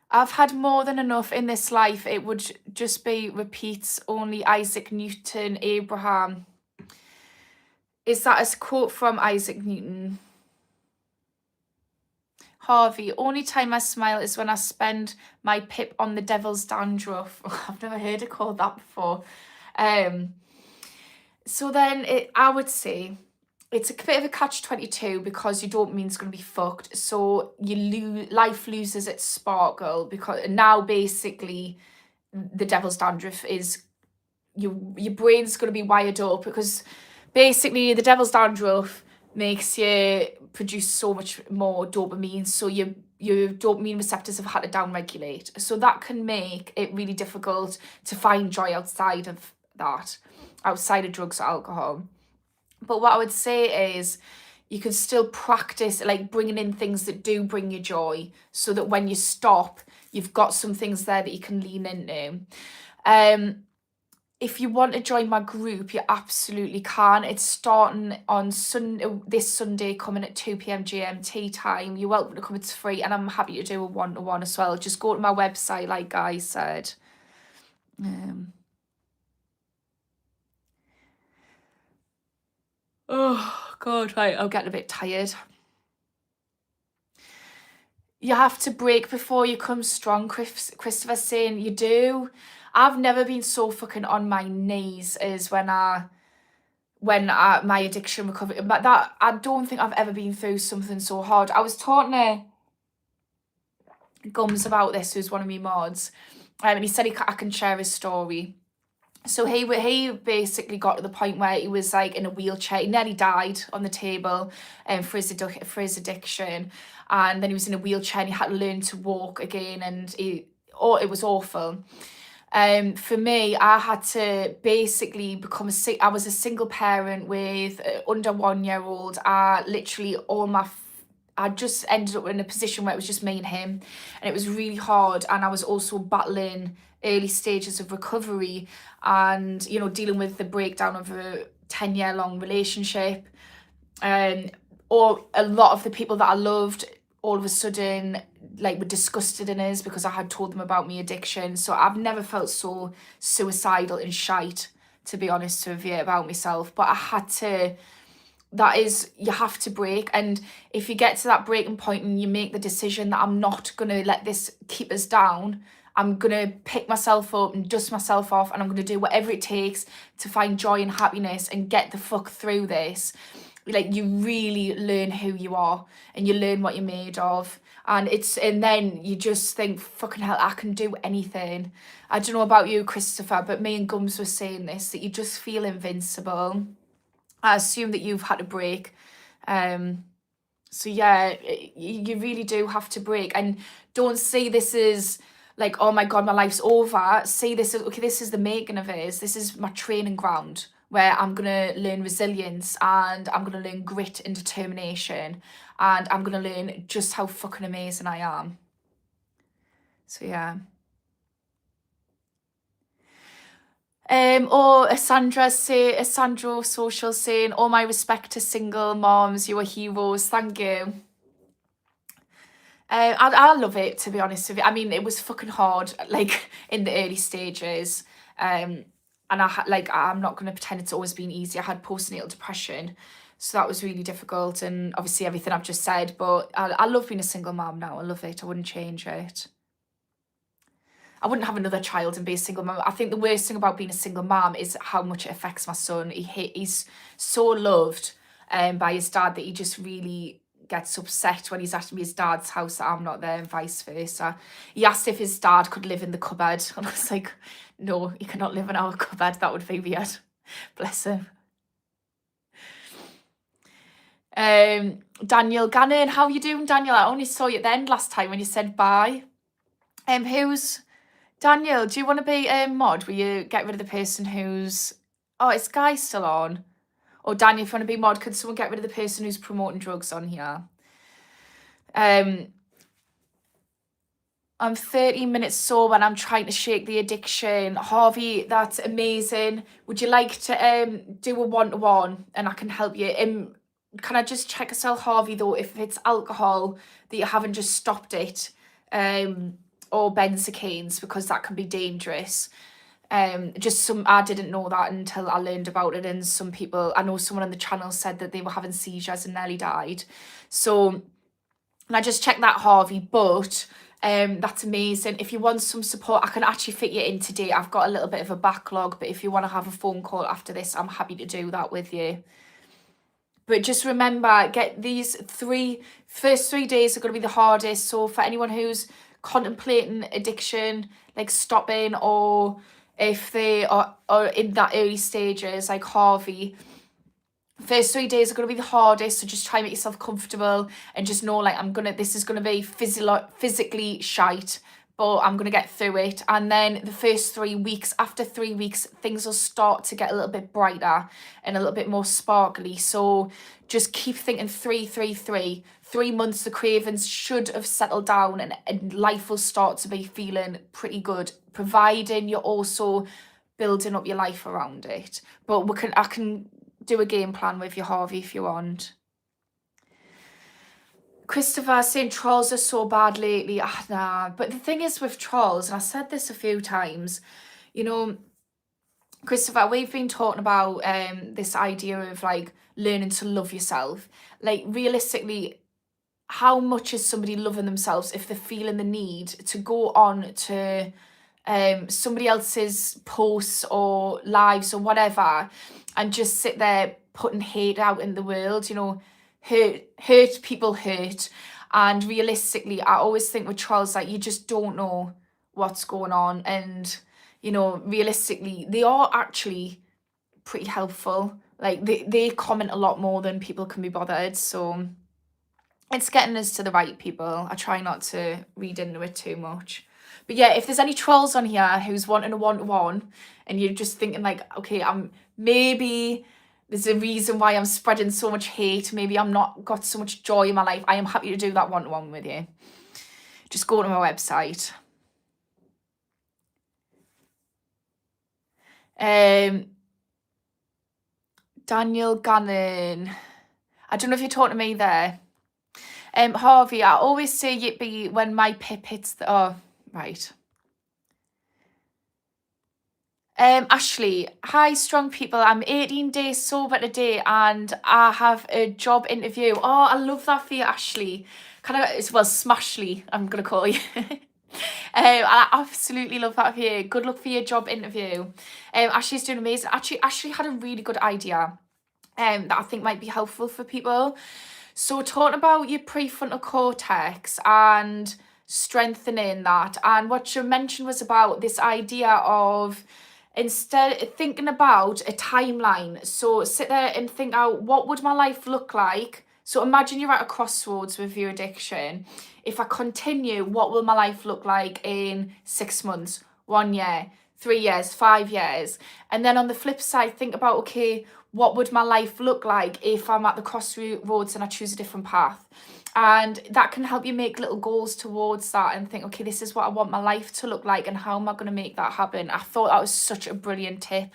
Speaker 1: I've had more than enough in this life. It would just be repeats, only Isaac Newton, Abraham. Is that a quote from Isaac Newton? Harvey, only time I smile is when I spend my pip on the devil's dandruff. I've never heard it called that before. So then I would say it's a bit of a catch-22 because your dopamine's going to be fucked. So life loses its sparkle because now basically the devil's dandruff is your brain's going to be wired up because basically the devil's dandruff makes you produce so much more dopamine. So your dopamine receptors have had to downregulate. So that can make it really difficult to find joy outside of that, outside of drugs or alcohol. But what I would say is you can still practice like bringing in things that do bring you joy so that when you stop, you've got some things there that you can lean into. if you want to join my group, you absolutely can. It's starting on this Sunday, coming at 2 p.m. GMT time. You're welcome to come, it's free, and I'm happy to do a one-to-one as well. Just go to my website, like Guy said. Oh, God, right, I'm getting a bit tired. You have to break before you come strong, Christopher's saying. You do. I've never been so fucking on my knees as when my addiction recovery, but that, I don't think I've ever been through something so hard. I was talking to Gums about this, who's one of my mods, and he said I can share his story. So he basically got to the point where he was like in a wheelchair. He nearly died on the table for his addiction, and then he was in a wheelchair and he had to learn to walk again, and it was awful. For me, I had to basically I was a single parent with under 1 year old. I just ended up in a position where it was just me and him, and it was really hard. And I was also battling early stages of recovery, and dealing with the breakdown of a 10-year long relationship, or a lot of the people that I loved all of a sudden were disgusted in us because I had told them about my addiction. So I've never felt so suicidal and shite, to be honest with you, about myself. But I had to. You have to break. And if you get to that breaking point and you make the decision that I'm not going to let this keep us down, I'm going to pick myself up and dust myself off, and I'm going to do whatever it takes to find joy and happiness and get the fuck through this. You really learn who you are, and you learn what you're made of. And then you just think, fucking hell, I can do anything. I don't know about you, Christopher, but me and Gums were saying this, that you just feel invincible. I assume that you've had to break. So yeah, you really do have to break. And don't see this as like, oh my God, my life's over. See this as, okay, this is the making of it. This is my training ground, where I'm going to learn resilience, and I'm going to learn grit and determination, and I'm going to learn just how fucking amazing I am. So yeah. Or Sandro Social saying, all my respect to single moms, you are heroes, thank you. I love it, to be honest with you. I mean, it was fucking hard, in the early stages. And I'm not going to pretend it's always been easy. I had postnatal depression, so that was really difficult, and obviously everything I've just said, but I love being a single mom now. I love it. I wouldn't change it. I wouldn't have another child and be a single mom. I think the worst thing about being a single mom is how much it affects my son. He's so loved by his dad that he just really gets upset when he's at his dad's house that I'm not there, and vice versa. He asked if his dad could live in the cupboard, and I was like, no, he cannot live in our cupboard. That would be weird. Bless him. Daniel Gannon, how you doing, Daniel? I only saw you at the end last time when you said bye. Who's Daniel? Do you want to be a mod? Will you get rid of the person who's... Oh, is Guy still on? Or Daniel, if you want to be mod, could someone get rid of the person who's promoting drugs on here? I'm 13 minutes sober and I'm trying to shake the addiction. Harvey, that's amazing. Would you like to do a one-to-one and I can help you? Can I just check yourself, Harvey, though, if it's alcohol, that you haven't just stopped it, or benzocaines, because that can be dangerous. I didn't know that until I learned about it, and some people, I know someone on the channel said that they were having seizures and nearly died. So, and I just checked that, Harvey, but that's amazing. If you want some support, I can actually fit you in today. I've got a little bit of a backlog, but if you want to have a phone call after this, I'm happy to do that with you. But just remember, get these first 3 days are going to be the hardest. So for anyone who's contemplating addiction, like stopping, or if they are in that early stages, like Harvey, first 3 days are going to be the hardest. So just try and make yourself comfortable and just know, this is going to be physically shite, but I'm going to get through it. And then the first 3 weeks, after 3 weeks, things will start to get a little bit brighter and a little bit more sparkly. So just keep thinking 3, 3, 3. 3 months, the cravings should have settled down and life will start to be feeling pretty good, providing you're also building up your life around it. But I can do a game plan with you, Harvey, if you want. Christopher saying trolls are so bad lately. Nah. But the thing is with trolls, and I said this a few times, you know, Christopher, we've been talking about this idea of like learning to love yourself. Like realistically, how much is somebody loving themselves if they're feeling the need to go on to somebody else's posts or lives or whatever and just sit there putting hate out in the world, you know, hurt people hurt. And realistically, I always think with trolls, like, you just don't know what's going on. And, you know, realistically, they are actually pretty helpful. Like, they comment a lot more than people can be bothered. So it's getting us to the right people. I try not to read into it too much. But yeah, if there's any trolls on here who's wanting a one-to-one and you're just thinking like, okay, maybe there's a reason why I'm spreading so much hate, maybe I'm not got so much joy in my life, I am happy to do that one-to-one with you. Just go to my website. Daniel Gannon. I don't know if you're talking to me there. Harvey, I always say yippee when my pip hits the... Oh, right. Ashley, hi strong people, I'm 18 days sober today and I have a job interview. Oh, I love that for you, Ashley. Well, Smashly, I'm gonna call you. I absolutely love that for you. Good luck for your job interview. Ashley's doing amazing. Actually, Ashley had a really good idea that I think might be helpful for people. So talking about your prefrontal cortex and strengthening that, and what you mentioned was about this idea of instead thinking about a timeline. So sit there and think out, what would my life look like? So imagine you're at a crossroads with your addiction. If I continue, what will my life look like in 6 months, 1 year, 3 years, 5 years? And then on the flip side, think about, okay, what would my life look like if I'm at the crossroads and I choose a different path? And that can help you make little goals towards that and think, okay, this is what I want my life to look like and how am I going to make that happen? I thought that was such a brilliant tip.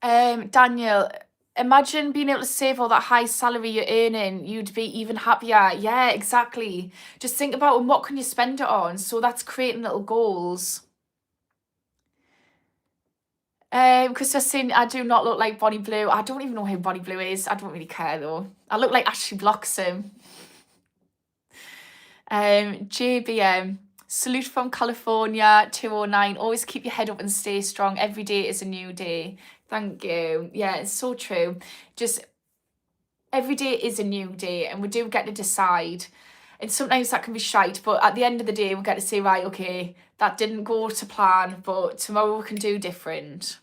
Speaker 1: Daniel, imagine being able to save all that high salary you're earning. You'd be even happier. Yeah, exactly. Just think about what can you spend it on. So that's creating little goals. Because just saying I do not look like Bonnie Blue. I don't even know who Bonnie Blue is. I don't really care though. I look like Ashley Bloxham. JBM, salute from California, 209. Always keep your head up and stay strong. Every day is a new day. Thank you. Yeah, it's so true. Just every day is a new day and we do get to decide. And sometimes that can be shite, but at the end of the day, we get to say, right, okay, that didn't go to plan, but tomorrow we can do different.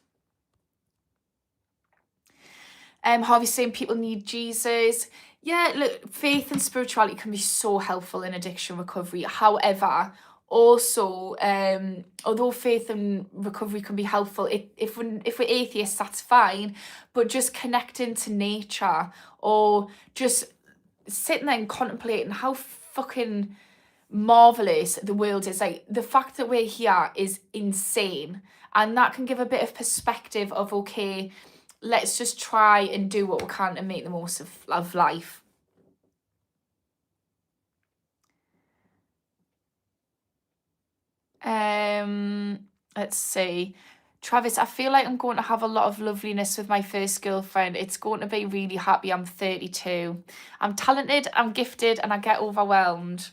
Speaker 1: Harvey saying people need Jesus. Yeah, look, faith and spirituality can be so helpful in addiction recovery. However, also, although faith and recovery can be helpful, if we're atheists, that's fine. But just connecting to nature or just sitting there and contemplating how fucking marvelous the world is. Like, the fact that we're here is insane. And that can give a bit of perspective of, okay, let's just try and do what we can and make the most of life. Let's see. Travis, I feel like I'm going to have a lot of loveliness with my first girlfriend. It's going to be really happy. I'm 32. I'm talented, I'm gifted, and I get overwhelmed.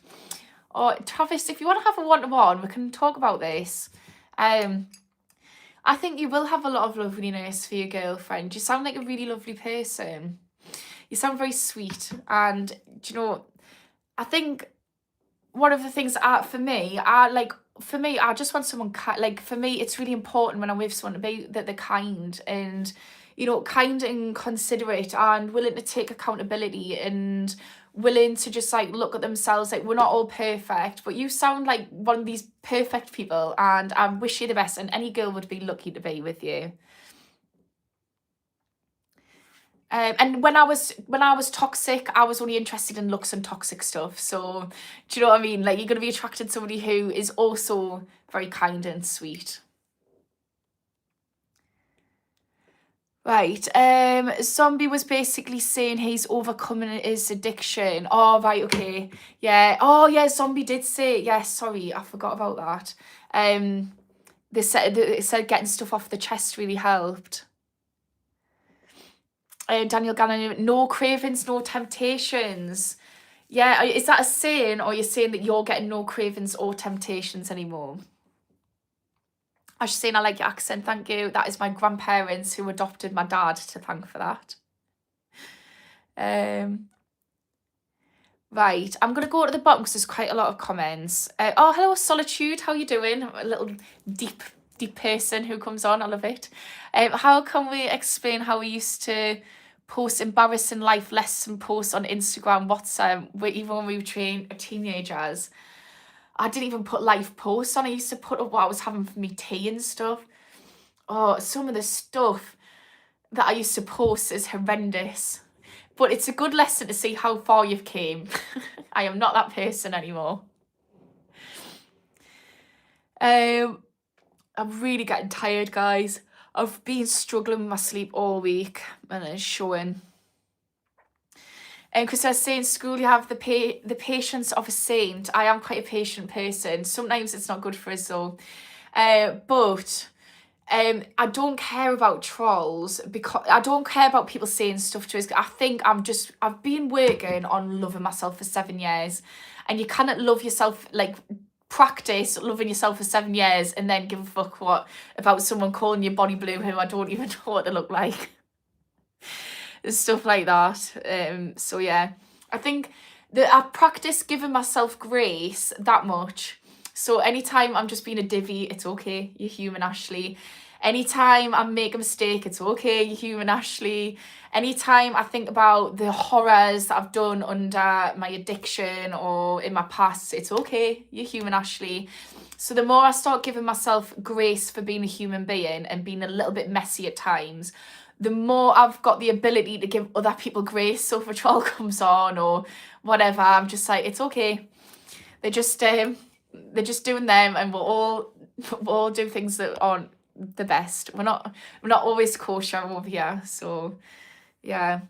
Speaker 1: Oh, Travis, if you want to have a one-to-one, we can talk about this. I think you will have a lot of loveliness for your girlfriend. You sound like a really lovely person. You sound very sweet. And, do you know, I think one of the things for me, I just want someone, like, for me, it's really important when I'm with someone to be that they're kind and, you know, kind and considerate and willing to take accountability and willing to just like look at themselves. Like, we're not all perfect, but you sound like one of these perfect people and I wish you the best, and any girl would be lucky to be with you. And when I was toxic, I was only interested in looks and toxic stuff. So do you know what I mean? Like, you're gonna be attracted to somebody who is also very kind and sweet. Right. Zombie was basically saying he's overcoming his addiction. Oh, right, okay. Yeah. Oh, yeah, Zombie did say, yeah, sorry, I forgot about that. It said getting stuff off the chest really helped. Daniel Gannon, no cravings, no temptations. Yeah, is that a saying, or you're saying that you're getting no cravings or temptations anymore? I should say, I like your accent, thank you. That is my grandparents who adopted my dad to thank for that. Right, I'm going to go to the bottom because there's quite a lot of comments. Oh, hello, Solitude, how you doing? A little deep person who comes on, I love it. How can we explain how we used to post embarrassing life lesson posts on Instagram, WhatsApp, even when we were teenagers? I didn't even put live posts on. I used to put up what I was having for me tea and stuff. Oh, some of the stuff that I used to post is horrendous. But it's a good lesson to see how far you've came. I am not that person anymore. I'm really getting tired, guys. I've been struggling with my sleep all week, and it's showing. Because I say in school you have the patience of a saint. I am quite a patient person. Sometimes it's not good for us though. But I don't care about trolls, because I don't care about people saying stuff to us. I think I've been working on loving myself for 7 years, and you cannot love yourself, like practice loving yourself for 7 years and then give a fuck about someone calling you body blue who I don't even know what they look like. Stuff like that. So yeah, I think that I practice giving myself grace that much. So anytime I'm just being a divvy, it's okay, you're human, Ashley. Anytime I make a mistake, it's okay, you're human, Ashley. Anytime I think about the horrors that I've done under my addiction or in my past, it's okay, you're human, Ashley. So the more I start giving myself grace for being a human being and being a little bit messy at times, the more I've got the ability to give other people grace. So if a troll comes on or whatever, I'm just like, it's okay. They're just doing them, and we'll all do things that aren't the best. We're not always kosher over here. So yeah,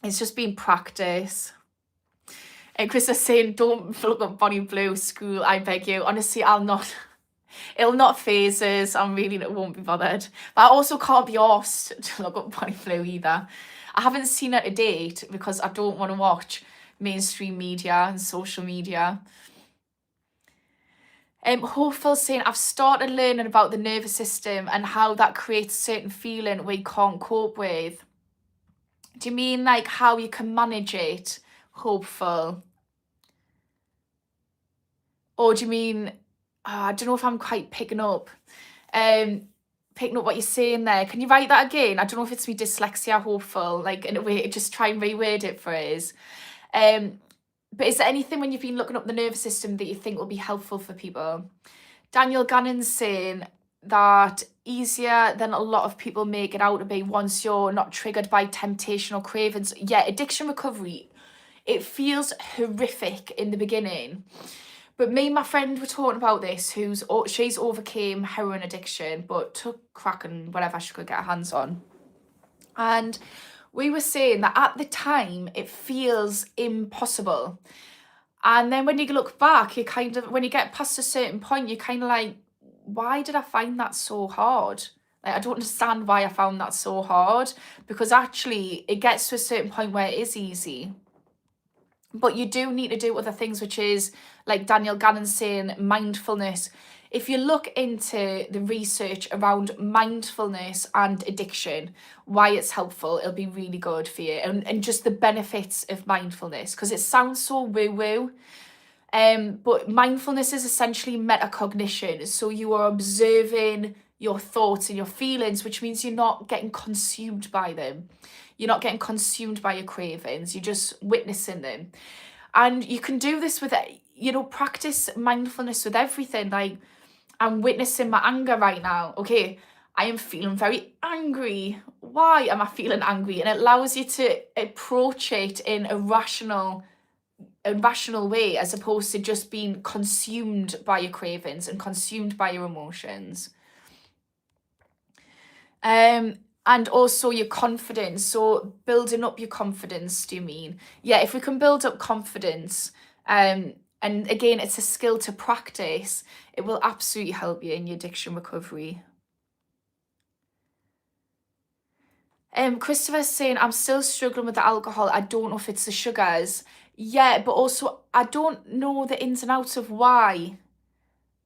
Speaker 1: it's just been practice. And Chris is saying, don't look up body blue, school, I beg you. Honestly, I'll not. It'll not phase us. I really won't be bothered. But I also can't be arsed to look up body blue either. I haven't seen it to date because I don't want to watch mainstream media and social media. Hopeful saying, I've started learning about the nervous system and how that creates a certain feeling we can't cope with. Do you mean like how you can manage it? Hopeful. Or do you mean, I don't know if I'm quite picking up what you're saying there. Can you write that again? I don't know if it's me dyslexia, hopeful, like in a way, just try and reword it for us. But is there anything when you've been looking up the nervous system that you think will be helpful for people? Daniel Gannon's saying that easier than a lot of people make it out to be once you're not triggered by temptation or cravings. Yeah, addiction recovery, it feels horrific in the beginning. But me and my friend were talking about this, she's overcame heroin addiction, but took crack and whatever she could get her hands on. And we were saying that at the time, it feels impossible. And then when you look back, when you get past a certain point, you're kind of like, why did I find that so hard? Like, I don't understand why I found that so hard, because actually it gets to a certain point where it is easy. But you do need to do other things, which is, like Daniel Gannon saying, mindfulness. If you look into the research around mindfulness and addiction, why it's helpful, it'll be really good for you. And just the benefits of mindfulness, because it sounds so woo-woo. But mindfulness is essentially metacognition. So you are observing your thoughts and your feelings, which means you're not getting consumed by them. You're not getting consumed by your cravings. You're just witnessing them. And you can do this with, practice mindfulness with everything. Like, I'm witnessing my anger right now. Okay, I am feeling very angry. Why am I feeling angry? And it allows you to approach it in a rational way, as opposed to just being consumed by your cravings and consumed by your emotions. And also your confidence. So building up your confidence, do you mean? Yeah, if we can build up confidence, and again, it's a skill to practice, it will absolutely help you in your addiction recovery. Christopher's saying, I'm still struggling with the alcohol. I don't know if it's the sugars. Yeah, but also I don't know the ins and outs of why.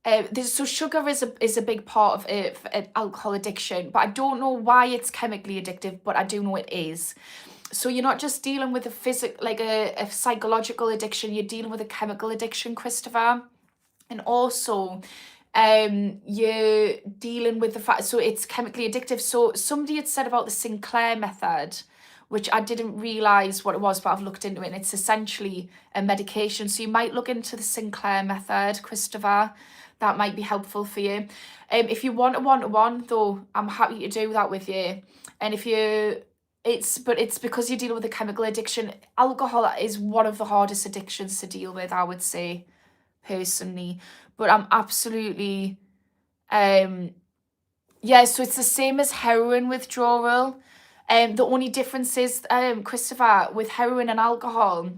Speaker 1: So sugar is a big part of alcohol addiction, but I don't know why it's chemically addictive, but I do know it is. So you're not just dealing with a psychological addiction, you're dealing with a chemical addiction, Christopher. And also, you're dealing with the fact, so it's chemically addictive. So somebody had said about the Sinclair method, which I didn't realise what it was, but I've looked into it, and it's essentially a medication. So you might look into the Sinclair method, Christopher. That might be helpful for you. If you want a one-to-one, though, I'm happy to do that with you. And it's because you're dealing with a chemical addiction. Alcohol is one of the hardest addictions to deal with, I would say, personally. But I'm absolutely, yeah, so it's the same as heroin withdrawal. The only difference is, Christopher, with heroin and alcohol,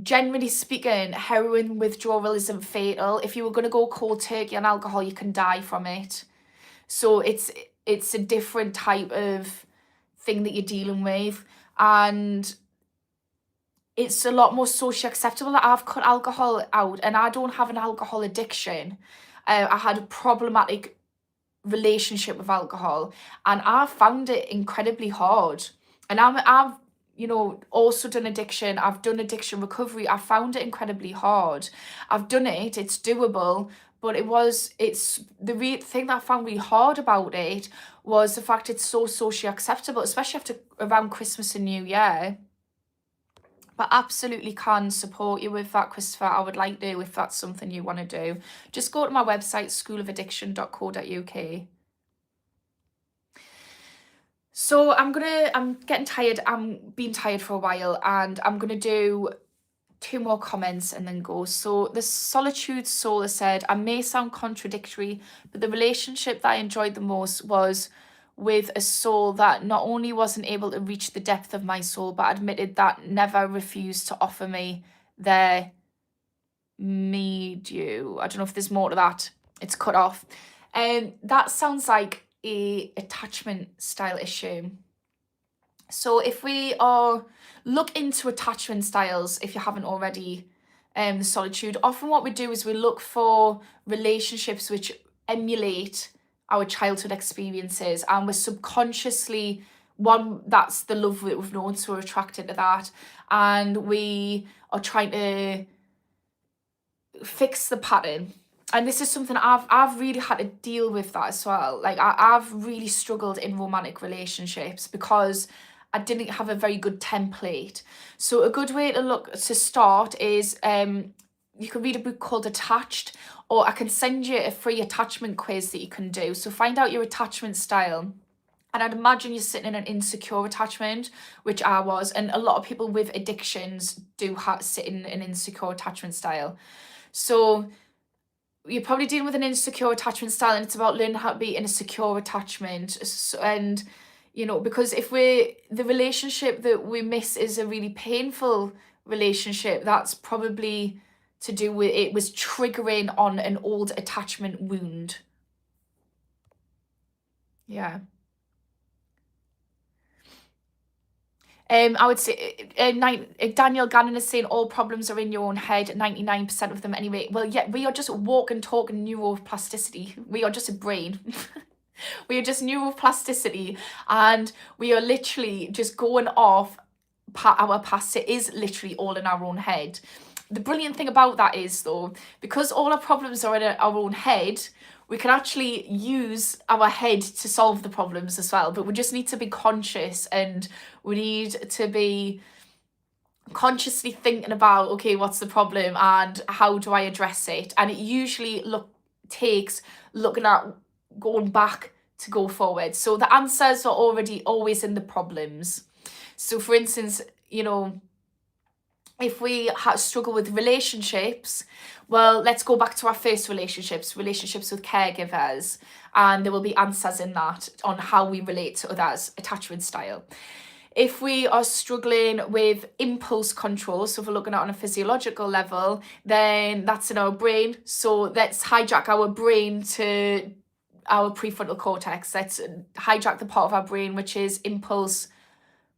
Speaker 1: generally speaking, heroin withdrawal isn't fatal. If you were going to go cold turkey on alcohol, you can die from it. So it's a different type of thing that you're dealing with, and it's a lot more socially acceptable. That I've cut alcohol out, and I don't have an alcohol addiction. I had a problematic relationship with alcohol, and I found it incredibly hard. And I've also done addiction. I've done addiction recovery. I found it incredibly hard. I've done it. It's doable. But it's the thing that I found really hard about it was the fact it's so socially acceptable, especially around Christmas and New Year. But absolutely can support you with that, Christopher. I would like to, if that's something you want to do. Just go to my website, schoolofaddiction.co.uk. So I'm getting tired. I'm been tired for a while, and I'm going to do 2 more comments and then go. So the Solitude Soul said, I may sound contradictory, but the relationship that I enjoyed the most was with a soul that not only wasn't able to reach the depth of my soul, but admitted that never refused to offer me their medu. I don't know if there's more to that. It's cut off. That sounds like a attachment style issue. So if we look into attachment styles, if you haven't already, the Solitude, often what we do is we look for relationships which emulate our childhood experiences, and we're subconsciously, that's the love that we've known, so we're attracted to that, and we are trying to fix the pattern. And this is something I've really had to deal with that as well. Like I've really struggled in romantic relationships because I didn't have a very good template. So a good way to start is you can read a book called Attached, or I can send you a free attachment quiz that you can do. So find out your attachment style. And I'd imagine you're sitting in an insecure attachment, which I was. And a lot of people with addictions do sit in an insecure attachment style. So you're probably dealing with an insecure attachment style, and it's about learning how to be in a secure attachment. So, and because if the relationship that we miss is a really painful relationship, that's probably to do with it was triggering on an old attachment wound. Yeah. I would say Daniel Gannon is saying all problems are in your own head, 99% of them anyway. Well, yeah, we are just walking, talking neuroplasticity. We are just a brain. We are just neuroplasticity, and we are literally just going off our past. It is literally all in our own head. The brilliant thing about that is, though, because all our problems are in our own head, we can actually use our head to solve the problems as well. But we just need to be conscious, and we need to be consciously thinking about, okay, what's the problem and how do I address it? And it usually takes looking at going back to go forward. So the answers are already always in the problems. So for instance, you know, if we struggle with relationships, well, let's go back to our first relationships with caregivers, and there will be answers in that on how we relate to others, attachment style. If we are struggling with impulse control, so if we're looking at it on a physiological level, then that's in our brain. So let's hijack our brain to our prefrontal cortex. Let's hijack the part of our brain which is impulse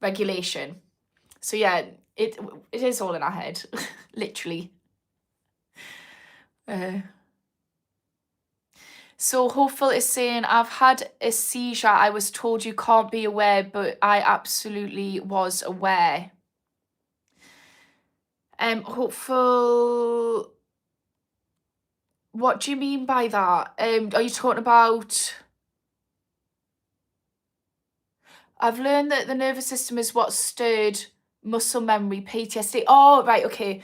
Speaker 1: regulation. So yeah, it is all in our head, literally. So Hopeful is saying, I've had a seizure. I was told you can't be aware, but I absolutely was aware. Hopeful, what do you mean by that? Are you talking about... I've learned that the nervous system is what stirred muscle memory, PTSD. Oh, right, okay.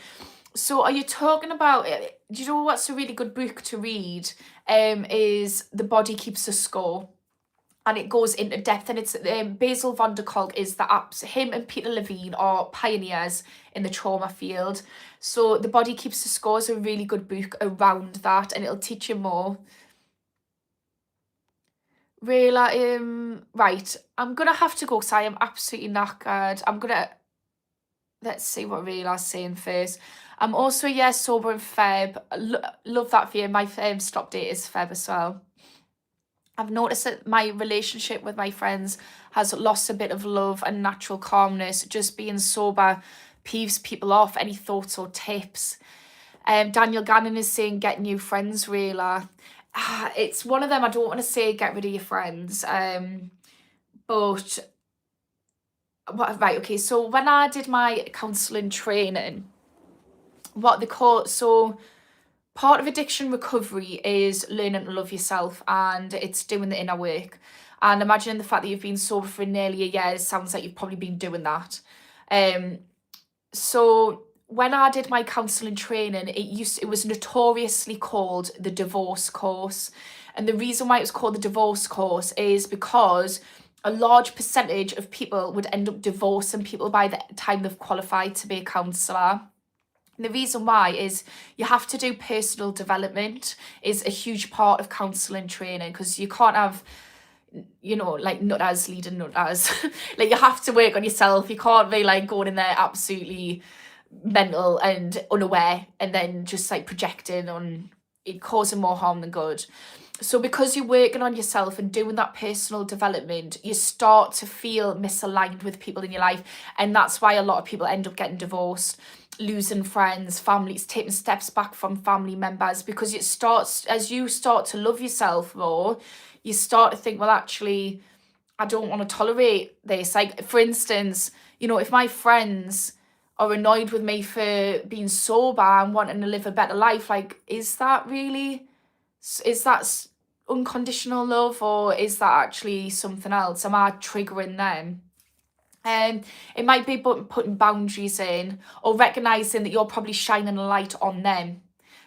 Speaker 1: So are you talking about... Do you know what's a really good book to read? Is The Body Keeps a Score. And it goes into depth, and it's Basil van der Kolk is the apps. Him and Peter Levine are pioneers in the trauma field. So The Body Keeps a Score is a really good book around that, and it'll teach you more. Rayla, right, I'm gonna have to go because I am absolutely knackered. Let's see what Rayla's saying first. I'm also a year sober in Feb. Love that for you. My stop date is Feb as well. I've noticed that my relationship with my friends has lost a bit of love and natural calmness. Just being sober peeves people off. Any thoughts or tips? Daniel Gannon is saying get new friends, Rayla. It's one of them. I don't want to say get rid of your friends. But right, okay. So when I did my counselling training, what they call... So part of addiction recovery is learning to love yourself, and it's doing the inner work. And imagining the fact that you've been sober for nearly a year, sounds like you've probably been doing that. So when I did my counselling training, it was notoriously called the divorce course. And the reason why it was called the divorce course is because a large percentage of people would end up divorcing people by the time they've qualified to be a counsellor. And the reason why is you have to do personal development is a huge part of counselling training, because you can't have, you know, like nutters leading nutters. Like you have to work on yourself. You can't be like going in there absolutely mental and unaware and then just like projecting on it, causing more harm than good. So because you're working on yourself and doing that personal development, you start to feel misaligned with people in your life. And that's why a lot of people end up getting divorced, losing friends, families, taking steps back from family members, because it starts, as you start to love yourself more, you start to think, well, actually, I don't want to tolerate this. Like, for instance, you know, if my friends are annoyed with me for being sober and wanting to live a better life, like, is that unconditional love, or is that actually something else? Am I triggering them? It might be putting boundaries in, or recognizing that you're probably shining a light on them,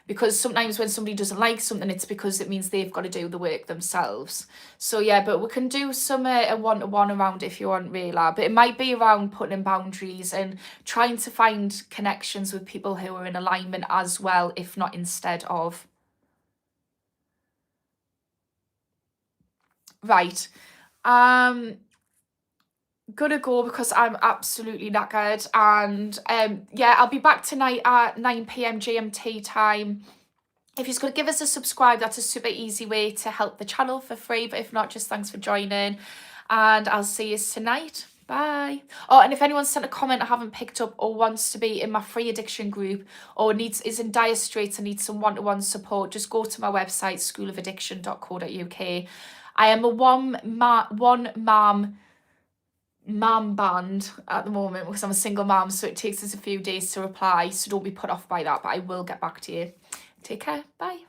Speaker 1: because sometimes when somebody doesn't like something, it's because it means they've got to do the work themselves. So yeah, but we can do some a one-to-one around it if you want, Rayla. But it might be around putting in boundaries and trying to find connections with people who are in alignment as well, if not instead of. Right. Gonna go because I'm absolutely knackered, and yeah, I'll be back tonight at 9 p.m. GMT time. If you're just going to give us a subscribe, that's a super easy way to help the channel for free. But if not, just thanks for joining, and I'll see you tonight. Bye. Oh, and if anyone sent a comment I haven't picked up, or wants to be in my free addiction group, or is in dire straits and needs some one-to-one support, just go to my website, schoolofaddiction.co.uk. I am a one-man band at the moment because I'm a single mom, so it takes us a few days to reply, so don't be put off by that, but I will get back to you. Take care. Bye.